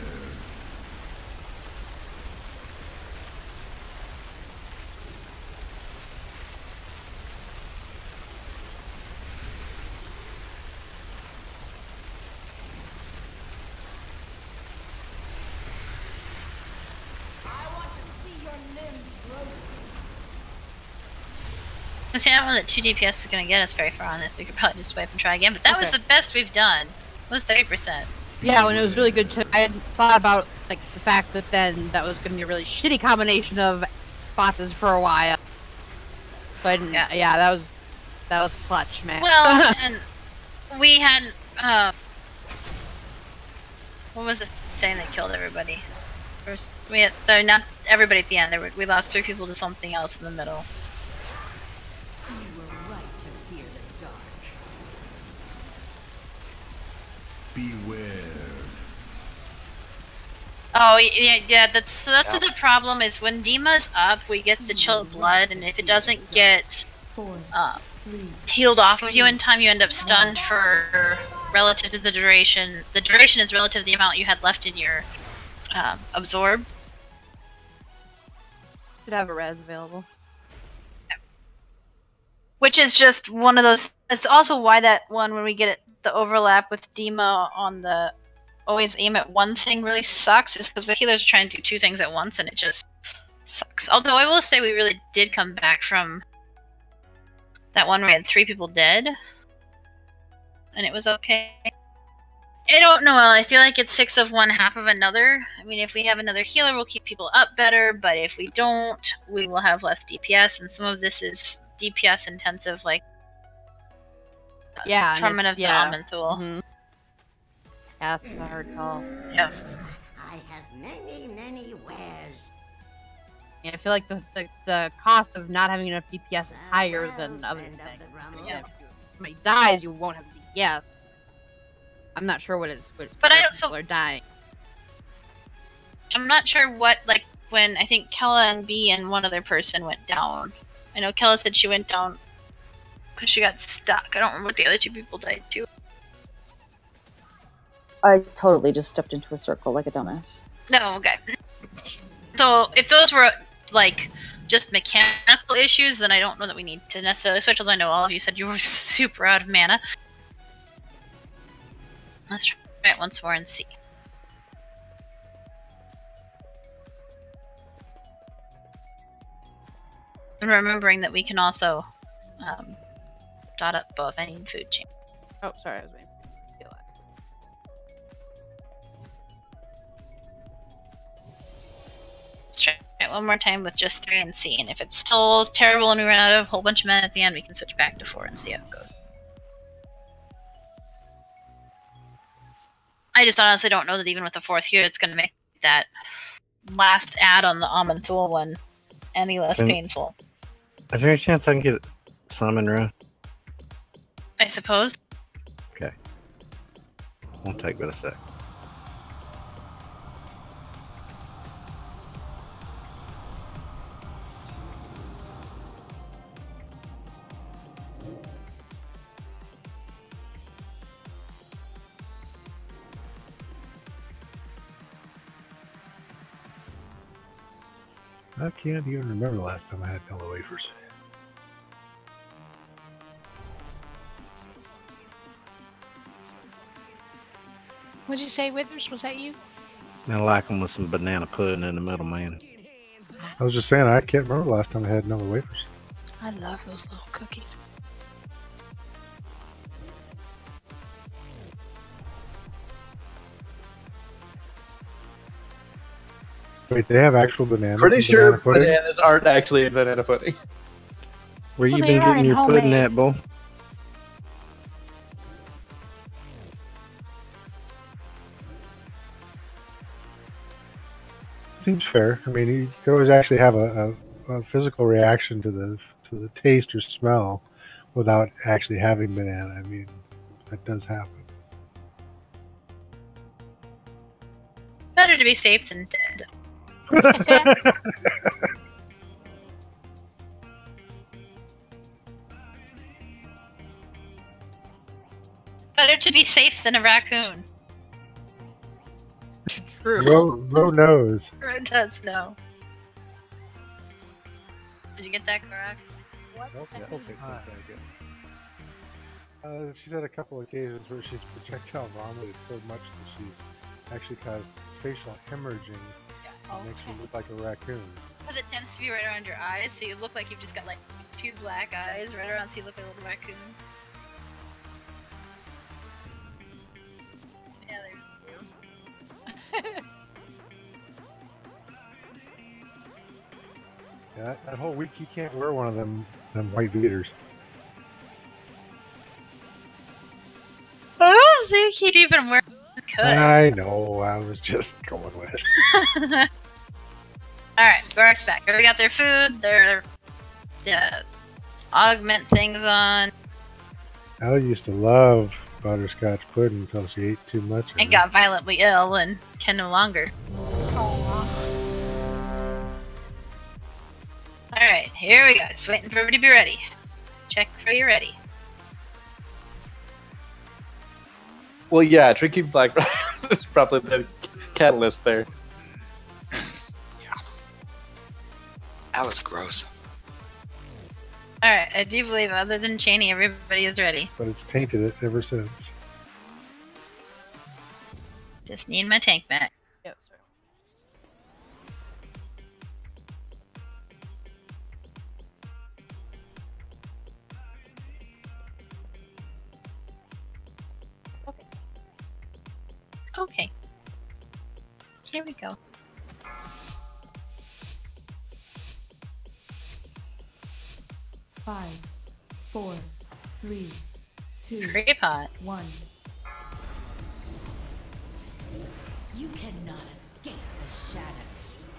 I want to see your limbs roasted. See, I don't know that 2 DPS is going to get us very far on this. We could probably just swipe and try again. But that was Okay. the best we've done. It was 30%. Yeah, when it was really good too. I hadn't thought about like the fact that then that was going to be a really shitty combination of bosses for a while. So I didn't. Yeah, that was clutch, man. Well, and we had, what was the thing that killed everybody? First, we had, so not everybody at the end. We lost 3 people to something else in the middle. You were right to fear the dark. Beware. Oh yeah. That's the problem is when Dima's up, we get the chilled blood, and if it doesn't get healed off of you in time, you end up stunned for relative to the duration. The duration is relative to the amount you had left in your absorb. Should have a res available. Which is just one of those. That's also why that one, when we get the overlap with Dema on the always aim at one thing, really sucks. Is because the healers are trying to do two things at once, and it just sucks. Although I will say we really did come back from that one where we had 3 people dead, and it was okay. I don't know. I feel like it's 6 of one, half of another. I mean, if we have another healer, we'll keep people up better, but if we don't, we will have less DPS, and some of this is DPS intensive, like Torment of the Amanthul. Mm-hmm. Yeah, that's a hard call. Yeah. I have many wares. Yeah, I feel like the cost of not having enough DPS is higher than other things. Yeah. If somebody dies, you won't have DPS. I'm not sure what it's. But I don't. People are dying. I'm not sure what, like, when I think Kela and B and one other person went down. I know Kela said she went down because she got stuck. I don't remember what the other 2 people died to. I totally just stepped into a circle like a dumbass. No, okay. So if those were like just mechanical issues, then I don't know that we need to necessarily switch. Although I know all of you said you were super out of mana. Let's try it once more and see. And remembering that we can also dot up both. I need food chain. Oh, sorry, I was waiting. Let's try it one more time with just 3 and see. And if it's still terrible and we run out of a whole bunch of men at the end, we can switch back to 4 and see how it goes. I just honestly don't know that even with the 4th here, it's going to make that last add on the Amanthul one any less painful. Is there any chance I can get Summon Rune? I suppose. Okay. Won't take but a sec. I can't even remember the last time I had yellow wafers. What'd you say, Withers? Was that you? I like them with some banana pudding in the middle, man. I was just saying, I can't remember the last time I had yellow wafers. I love those little cookies. Wait, they have actual bananas? Pretty sure banana pudding? bananas aren't actually in banana pudding. Where you been getting your pudding at, Bull? Seems fair. I mean, you can always actually have a physical reaction to the taste or smell without actually having banana. I mean, that does happen. Better to be safe than dead. Better to be safe than a raccoon. Ro knows. Ro does know. Did you get that correct? She's had a couple occasions where she's projectile vomited so much that she's actually caused facial hemorrhaging. That makes you look like a raccoon. Because it tends to be right around your eyes, so you look like you've just got like 2 black eyes right around, so you look like a little raccoon. Yeah, Yeah, that whole week you can't wear one of them white beaters. I don't think he'd even wear could. I know, I was just going with it. Alright, Gorak's back. Everybody got their food, their augment things on. Al used to love butterscotch pudding until she ate too much of And it. got violently ill and can no longer. Alright, here we go. Just waiting for everybody to be ready. Check for you ready. Well, yeah, drinking black rose is probably the catalyst there. That was gross. Alright, I do believe other than Cheney, everybody is ready. But it's tainted it ever since. Just need my tank back. Yep, sorry. Okay. Here we go. Five, 4, 3, 2, Great pot. 1. You cannot escape the shadows.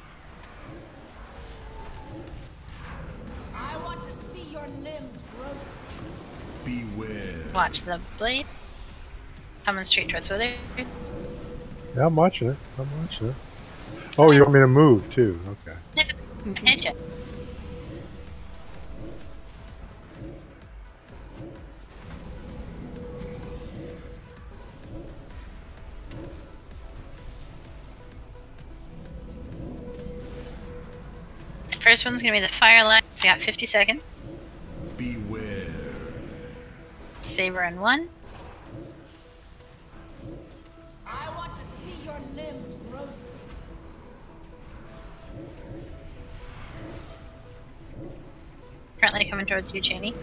I want to see your limbs roasted. Beware. Watch the blade. Coming straight towards Wither. Yeah, I'm watching it. I'm watching it. Oh, you want me to move too? Okay. Hit ya. First one's gonna be the fire line, so we got 50 seconds. Beware. Saber in 1. I want to see your limbs roasted. Currently coming towards you, Cheney.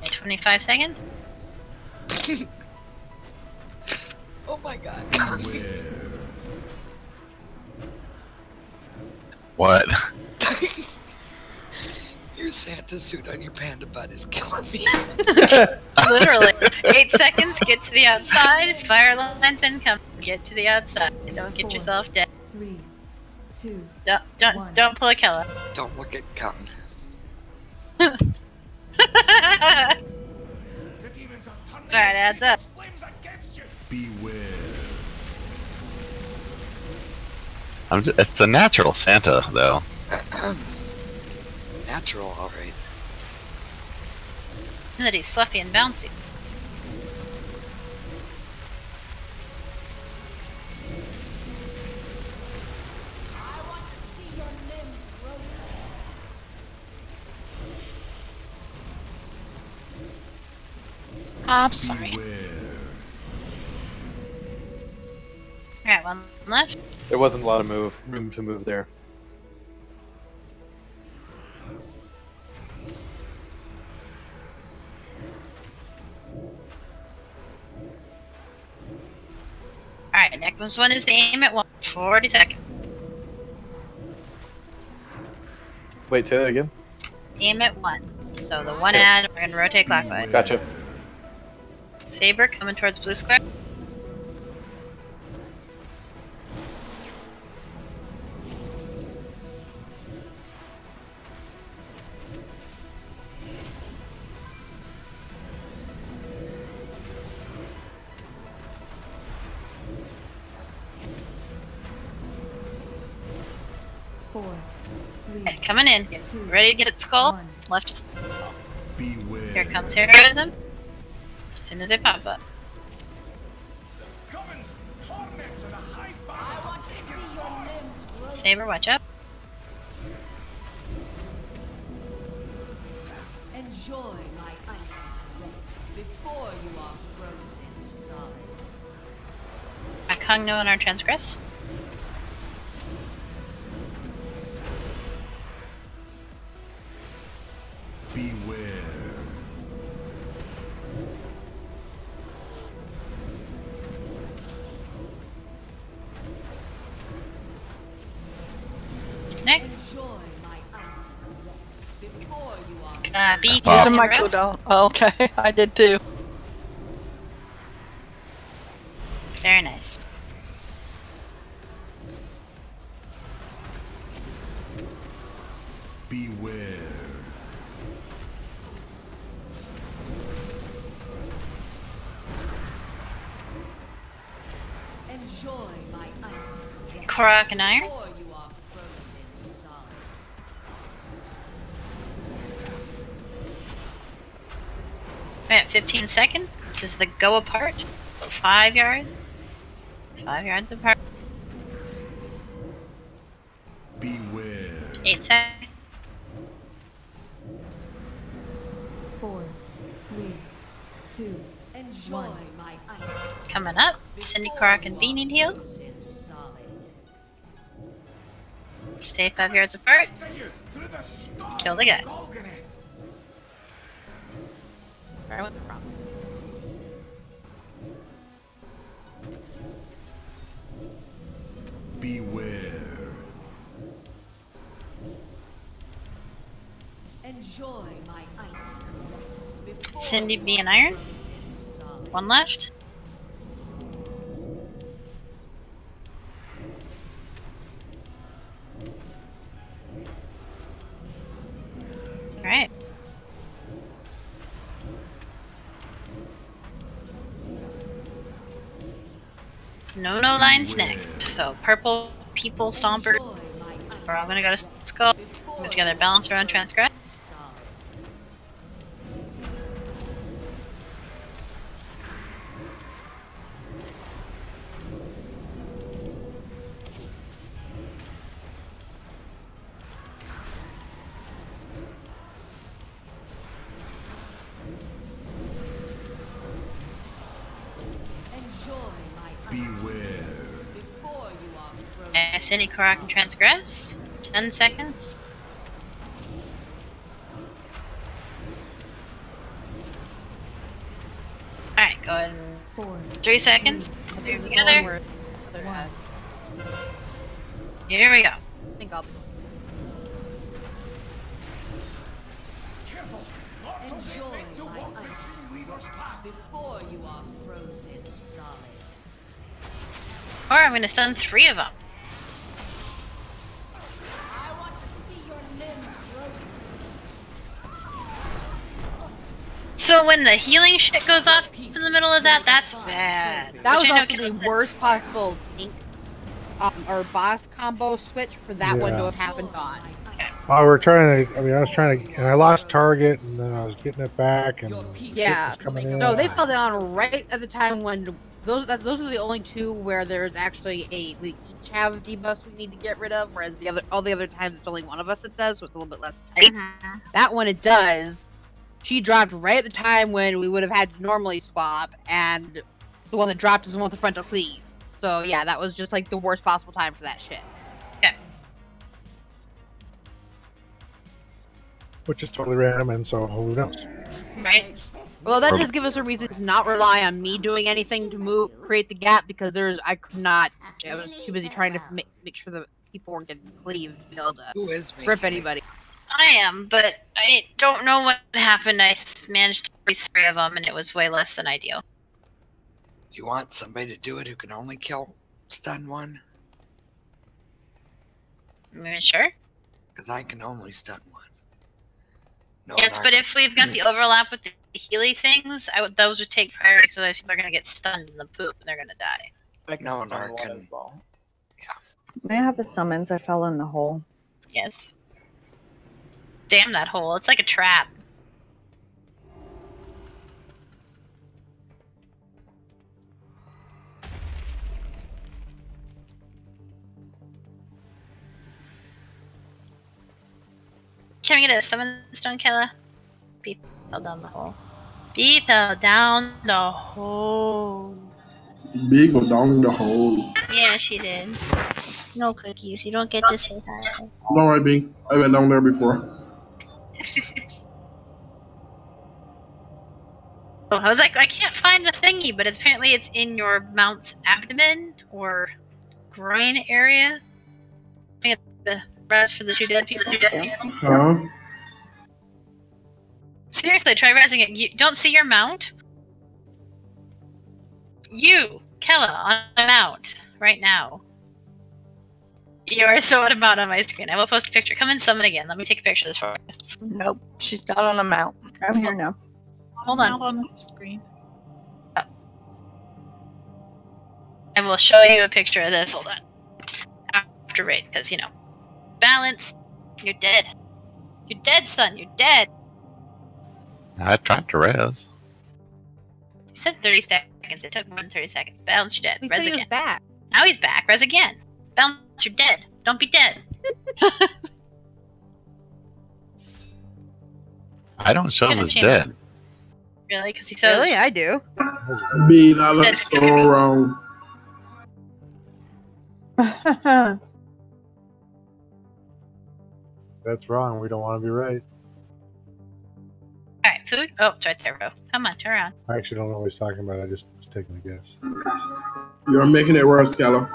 Okay, 25 seconds. Oh my god. What? Your Santa suit on your panda butt is killing me. Literally. 8 seconds, get to the outside. Fire lines incoming. Get to the outside. Don't get yourself dead. 3, 2, Don't pull a Kela. Don't look at Cotton. Alright, adds up. Beware. It's a natural Santa, though. Natural, alright. And that he's fluffy and bouncy. I want to see your limbs roasted. I'm sorry. Alright, one left. There wasn't a lot of room to move there. Alright, next one is the aim at 1. 40 seconds. Wait, say that again? Aim at 1. So the one Okay. ad, we're gonna rotate clockwise. Gotcha. Saber coming towards blue square. Okay, coming in. Ready to get its skull? Left. Beware. Here comes heroism. As soon as they pop up. I want to see your limbs roasted. Saber, watch up. Enjoy my icy caress before you are frozen solid. Back hung no in our transgress. Beware. Next. Enjoy my icy caress before you are Beat Using my hero. cooldown. Oh, okay, I did too. Very nice. Beware. Enjoy my icy caress Korok and Iron. before you are frozen solid. We're at 15 seconds. This is the go apart. 5 yards. 5 yards apart. Beware. 8 seconds. 4, 3, 2, enjoy my icy Coming up. Cindy, Korok, and V need heals. frozen solid. Stay 5 yards apart. Kill the guy. I went the wrong. Beware. Enjoy my icy caress before Cindy, you B, and are Iron. frozen solid. 1 left. Alright. No lines next. So purple people stomper. We're all gonna go to skull. Move together, balance around, transgress. Enjoy my Beware. before you are frozen. Cindy, Korok, and transgress. 10 seconds. Alright, go ahead. 4, 3 seconds. Move together. Other head. Here we go. I think I'll. enjoy my icy caress before you are frozen solid. Or I'm gonna stun 3 of them. I want to see your limbs roasted. So when the healing shit goes off in the middle of that, that's bad. That Which was I know also the Kela- worst possible tank or boss combo switch for that one to Yeah. have happened on. Oh, we're trying to. I mean, I was trying to, and I lost target, and then I was getting it back, and shit Yeah. was coming in. No, they fell down right at the time when those are the only two where there's actually we each have debuffs we need to get rid of, whereas all the other times it's only one of us that does, so it's a little bit less tight. That one it does. She dropped right at the time when we would have had to normally swap, and the one that dropped is the one with the frontal cleave. So yeah, that was just like the worst possible time for that shit. Which is totally random, and so who knows? Right. Well, that does give us a reason to not rely on me doing anything to create the gap, because I could not. I was too busy trying to make sure that people weren't getting cleaved to be able to Who is rip making anybody. I am, but I don't know what happened. I managed to release 3 of them, and it was way less than ideal. Do you want somebody to do it who can only kill stun one? Sure. Because I can only stun one. No, Yes, but if we've got the overlap with the Healy things, those would take priority, so those people are going to get stunned in the poop, and they're going to die. no, Narcan. May I have the summons? I fell in the hole. Yes. Damn that hole. It's like a trap. Can we get a summon stone, Kela? B fell down the hole. B fell down the hole. B go down the hole. Yeah, she did. No cookies. You don't get to say hi. Alright, B. I went down there before. Oh, I was like, I can't find the thingy, but apparently it's in your mount's abdomen or groin area. I think it's the rest for the 2 dead people. Huh? Seriously, try resing it. You don't see your mount? You, Kela, on a mount right now. You are so out of mount on my screen. I will post a picture. Come and summon again. Let me take a picture of this for you. Nope, she's not on a mount. I'm here now. Hold on. Not on the screen. And we'll show you a picture of this. Hold on. After raid, because, you know. Balance. You're dead. You're dead, son. You're dead. I tried to res. You said 30 seconds. It took more than 30 seconds. Balance, you're dead. He Res said he was again. back. Now he's back. Res again. Balance, you're dead. Don't be dead. I don't show him as dead. Really? Because he said. Really? I do. Me, that looks so wrong. That's wrong. We don't want to be right. Alright, food? Oh, it's right there, bro. Come on, turn around. I actually don't know what he's talking about. I just was taking a guess. You're making it worse, Kela.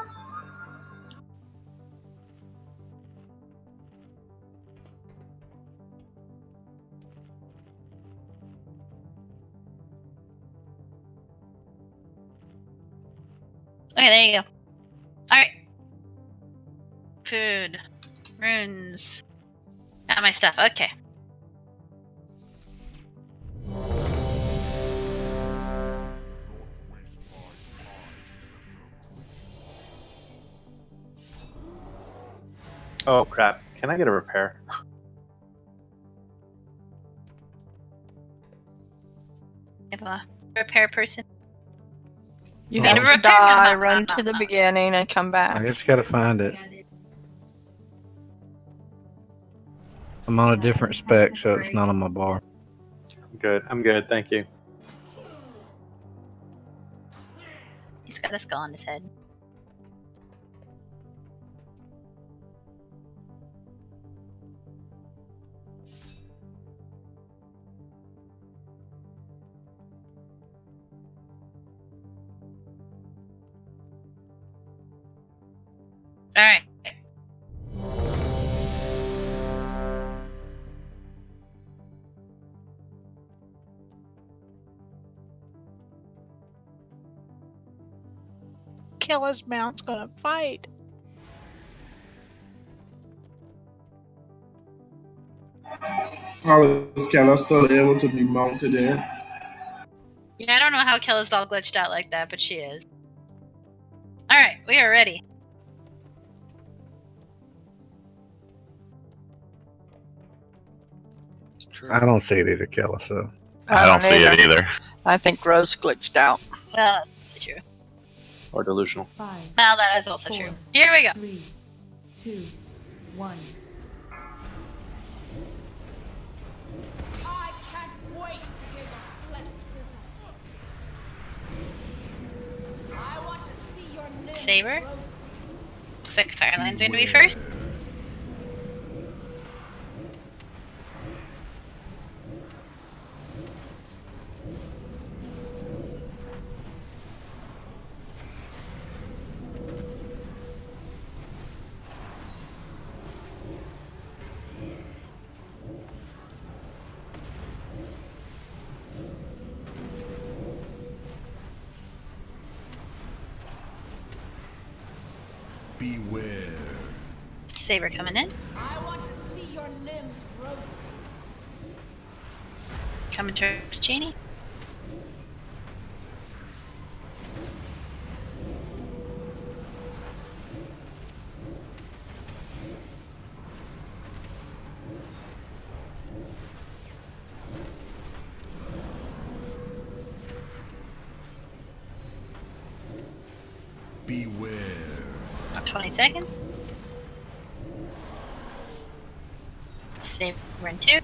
Okay, there you go. Alright. Food. Runes. Got my stuff. Okay. Oh crap! Can I get a repair? Have a repair person. You Need have a to repair die, man. run to the beginning, and come I back. just gotta find it. I'm on a different spec, so it's not on my bar. Good. I'm good. Thank you. He's got a skull on his head. Alright. Kela's mount's gonna fight. How is Kela still able to be mounted in? Yeah, I don't know how Kela's all glitched out like that, but she is. Alright, we are ready. I don't see it either, Kela, so. I don't see it either. I think Rose glitched out. Well, that's true. Or delusional. 5, Well, that is also 4, true. Here we go. 3, 2, 1. I can't wait to hear your flesh sizzle. I want to see your limbs Saber. roasted. Looks like Fireline's gonna be first. Beware. Saber coming in. I want to see your limbs roasted. Coming towards Genie. Beware. 20 seconds. Saber in 2.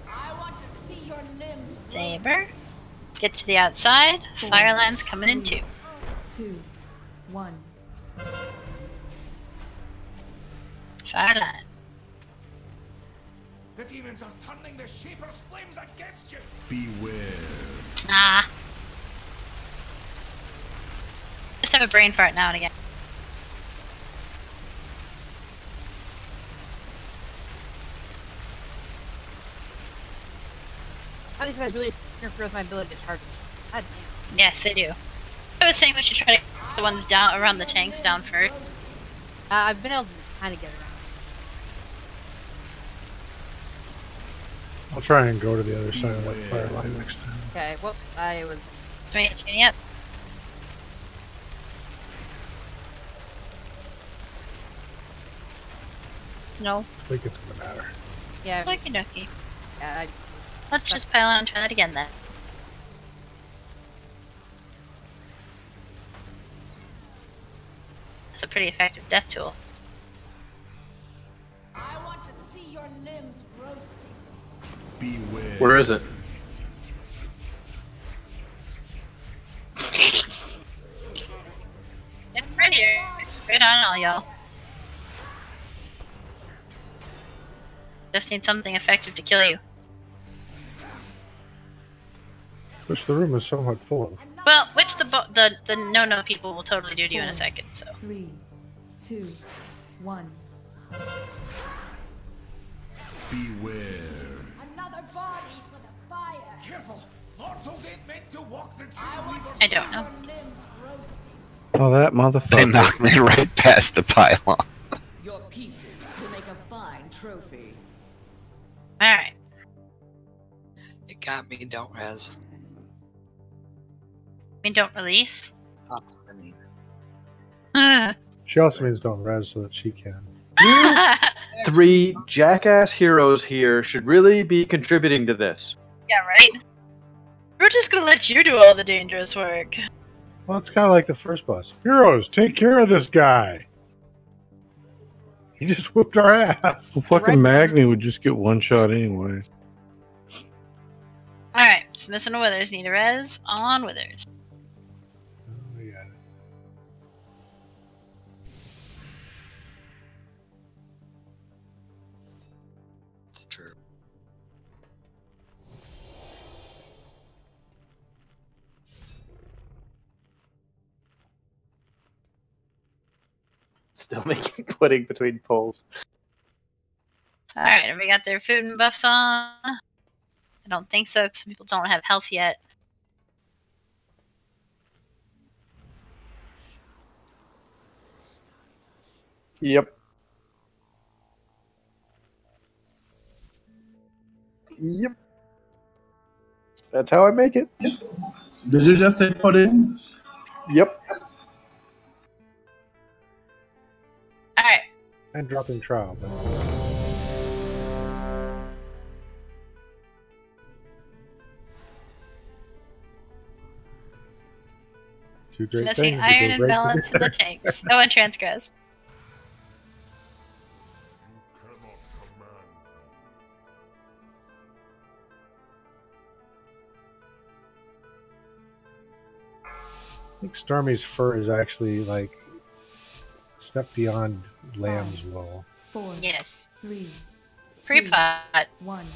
I want to see your limbs Saber. Get to the outside. 4, Fireland's coming in 2. 2, 1. Fireland. The demons are turning the Shaper's flames against you. Beware. Nah. Just have a brain fart now and again. How these guys really interfere with my ability to target? God damn. Yes, they do. I was saying we should try to get the ones down around the tanks down first. I've been able to kind of get around. I'll try and go to the other side of that fire line next time. Okay, whoops, I was... Wait, yep. No. I think it's gonna matter. Yeah. Okie dokie. Yeah, Let's just pile on and try that again then. That's a pretty effective death tool. I want to see your limbs roasting. Beware. Where is it? It's right here. Right on all y'all. Just need something effective to kill you. Which the room is somewhat full of. Well, which the no people will totally do to you in a second, so. 3, 2, 1. Beware. Another body for the fire. Careful! Mortals ain't meant to walk the I don't know. Oh, that motherfucker. They knocked me right past the pylon. Your pieces will make a fine trophy. Alright. It got me, don't res. I mean, don't release. That's what I mean. She also means don't res so that she can. Three jackass heroes here should really be contributing to this. Yeah, right? We're just gonna let you do all the dangerous work. Well, it's kind of like the first boss. Heroes, take care of this guy. He just whooped our ass. Well, fucking Magni would just get one shot anyway. Alright, just missing a Withers. Need a res on Withers. Oh, we got it. It's true. Still making pudding between pulls. Alright, have we got their food and buffs on? I don't think so, because some people don't have health yet. Yep. Yep. That's how I make it. Did you just say pudding? Yep. Alright. And dropping trial. But... Two great Missing things that iron go and right balance in the together. tanks. Oh, and transgress. I think Stormy's fur is actually like a step beyond lamb's wool. 4, Yes. 3, Pre-pot. 1.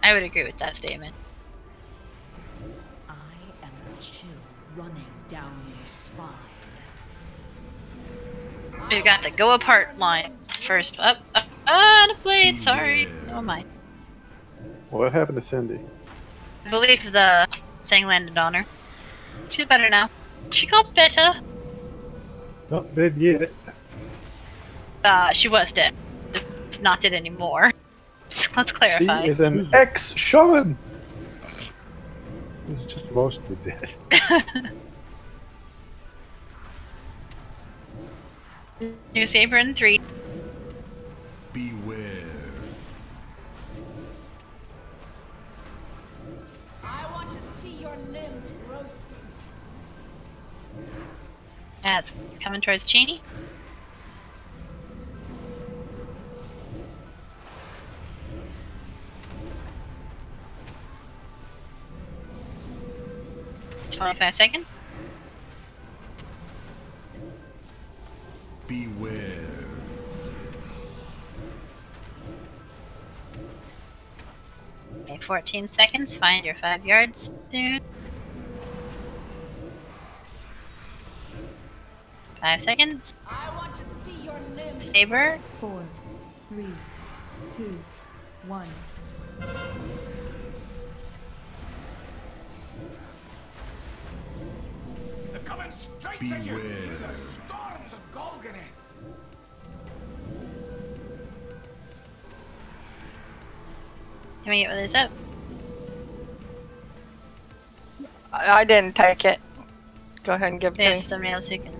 I would agree with that statement. I am a chill running down your spine. We've got the go apart line first. Up, on a blade. Sorry. Oh my. What happened to Cindy? I believe the thing landed on her. She's better now. She got better. Oh, didn't get it. She was dead. It's not dead anymore. Let's clarify. She is an ex-shaman. It's just mostly dead. New saber in 3. Beware. I want to see your limbs roasting. That's coming towards Cheney. $25 seconds. Beware. Okay, 14 seconds. Find your 5 yards soon. 5 seconds. I want to see your limbs. Saber. 4, 3, 2, 1. They're coming straight at you through the storms of Golganath. Can we get with this up? I didn't take it. Go ahead and give it to me. There's somebody else who can.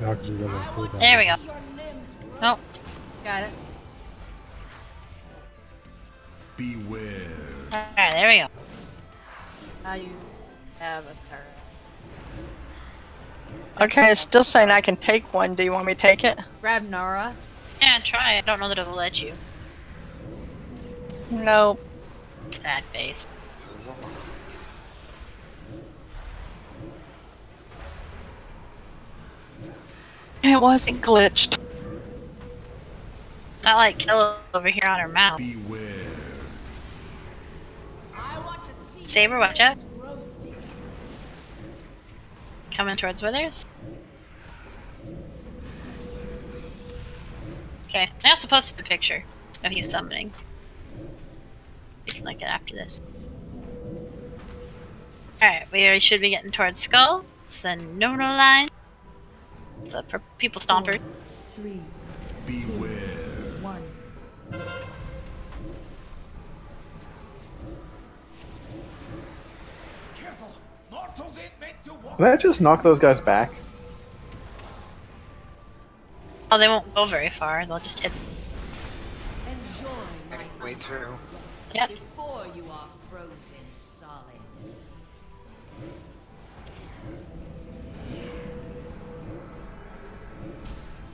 No, 'cause we got a cooldown. There we go. Nope. Got it. Beware. Alright, there we go. Now you have a Sarah. Okay, it's still saying I can take one. Do you want me to take it? Grab Nara. Yeah, try. I don't know that it'll let you. No. Sad face. It wasn't glitched. Not like Kela over here on her mouth. Beware. Saber, watch out. Coming towards Withers. Okay, I also posted a picture of you summoning. You can look at after this. Alright, we should be getting towards Skull. It's the no line. The people stomper. 3, Beware. 1. Can I just knock those guys back? Oh, they won't go very far. They'll just hit. Way through. Yep. Before you are frozen solid.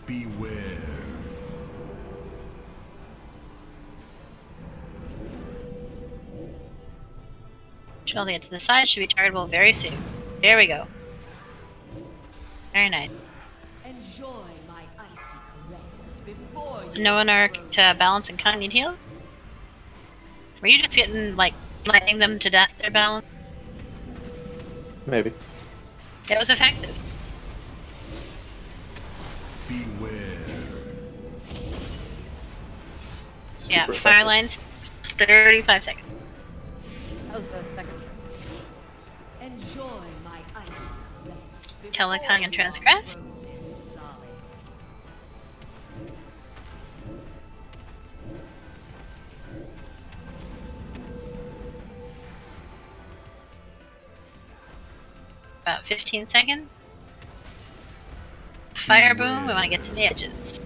Beware. Should get to the side. Should be targetable very soon. There we go. Very nice. Enjoy my icy caress before you No one are to balance and kind need heal? Were you just getting, like, lightning them to death, their balance? Maybe. It was effective. Beware. Yeah, Super fire effective. lines, 35 seconds. That was the second. enjoy my icy caress Telecon and transgress. frozen solid. About 15 seconds. Fire boom, we want to get to the edges.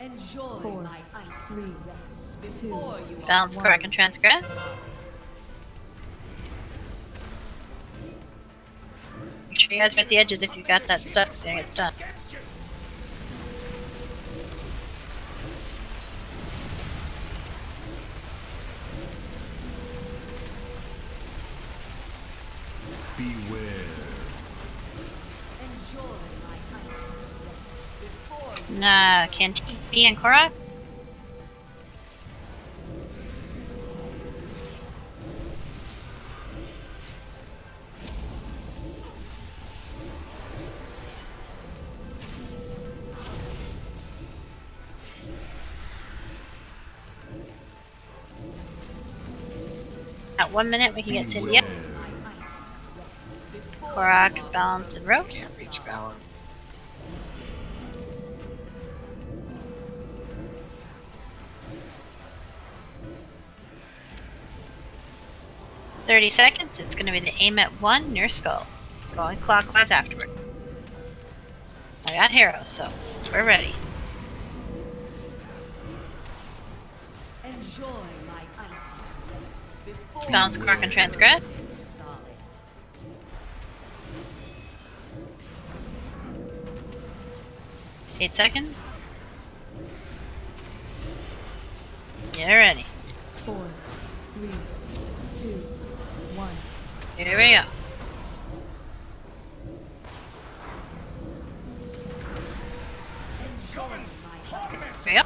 Enjoy 4, my icy 3, caress before you are Balance, correct, and transgress. Make sure you guys are at the edges if you've got that stuck, so you don't get stuck. Beware. enjoy my icy caress before you Nah, can't be and Korok. At 1 minute, we can get Cindy up. Korok, balance, and rope. Can't reach balance. .30 seconds. It's going to be the aim at 1 near skull. Going clockwise afterward. I got Hero, so we're ready. enjoy my icy caress before Balance, you cork, are and transgress. frozen solid. 8 seconds. Get ready. 4, 3, 2, 1. Here we go. Here we go.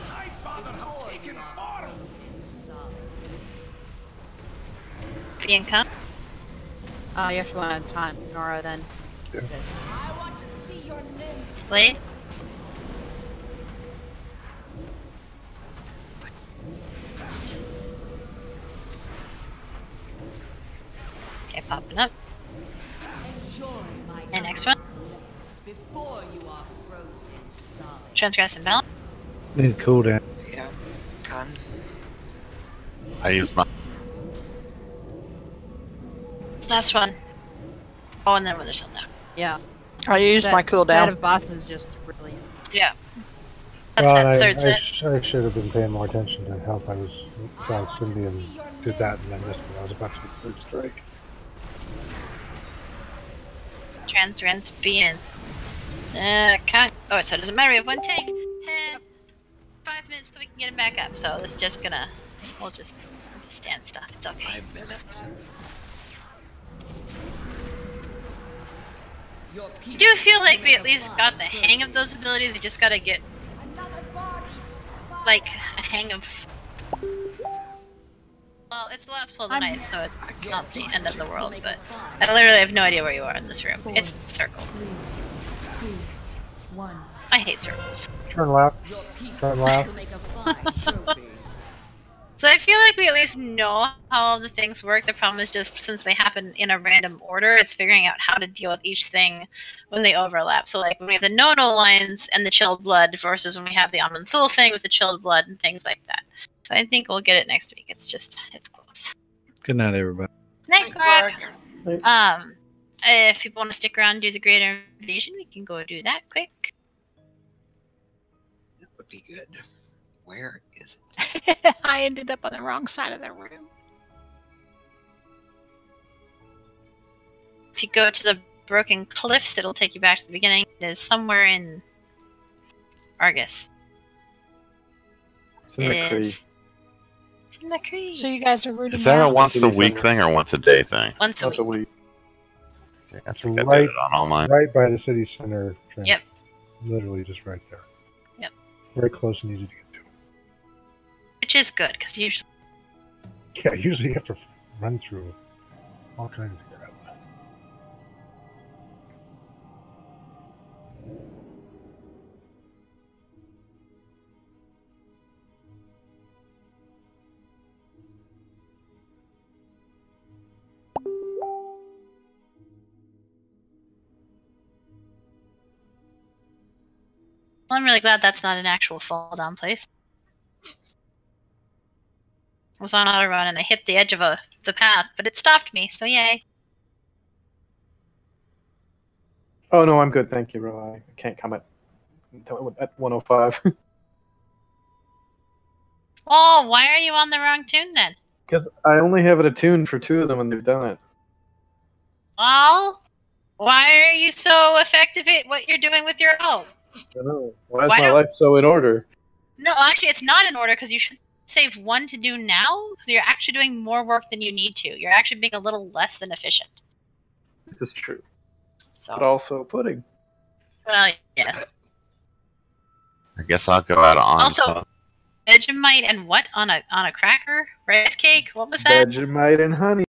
Being come. You actually want to taunt Nora then. Yeah. I want to see your limbs. Please. Okay, popping up. Enjoy my And next one. caress before you are frozen solid. Transgress and balance. Need a cooldown. Yeah. Con. I use my. Last one. Oh, and then when there's something down. Yeah. I used my That cooldown. of boss is just really. Yeah. That's Well, that and third I set. should have been paying more attention to health. I saw Cindy and did that, and I missed it. I was about to do third strike. Transgress being. Can't. Oh, so it doesn't matter. We have one take. 5 minutes so we can get him back up. So it's just gonna. We'll just stand stuff. It's okay. 5 minutes. I do feel like we at least got the hang of those abilities. We just gotta get like a hang of. Well, it's the last pull of the night, so it's not the end of the world. But I literally have no idea where you are in this room. It's a circle. 3, 2, 1. I hate circles. Turn left. Turn left. So I feel like we at least know how all the things work. The problem is just since they happen in a random order, it's figuring out how to deal with each thing when they overlap. So like when we have the no-no lines and the chilled blood versus when we have the Amanthul thing with the chilled blood and things like that. So I think we'll get it next week. It's close. Good night, everybody. Night, Grog. If people want to stick around and do the Greater Invasion, we can go do that quick. That would be good. Where is it? I ended up on the wrong side of the room. If you go to the Broken Cliffs, it'll take you back to the beginning. It is somewhere in Argus. It's in the Cree. It's in the Cree. So you guys are rooting Is that a out? once a week thing or once a day thing? Once a week. Okay, I It's think I did right, it on all mine. right by the city center. Train. Yep. Literally just right there. Yep. Very close and easy to get to. Which is good, because usually. Yeah, usually you have to run through all kinds of crap. Well, I'm really glad that's not an actual fall down place. I was on auto run and I hit the edge of the path, but it stopped me, so yay. Oh no, I'm good, thank you, bro. I can't come at 105. Oh, why are you on the wrong tune then? Because I only have it attuned for 2 of them and they've done it. Well, why are you so effective at what you're doing with your ult? I don't know. Why is Why my don't- life so in order? No, actually, it's not in order because you should save 1 to do now. So you're actually doing more work than you need to. You're actually being a little less than efficient. This is true. So. But also pudding. Well, yeah. I guess I'll go out on. Also, Vegemite and what on a cracker? Rice cake? What was that? Vegemite and honey.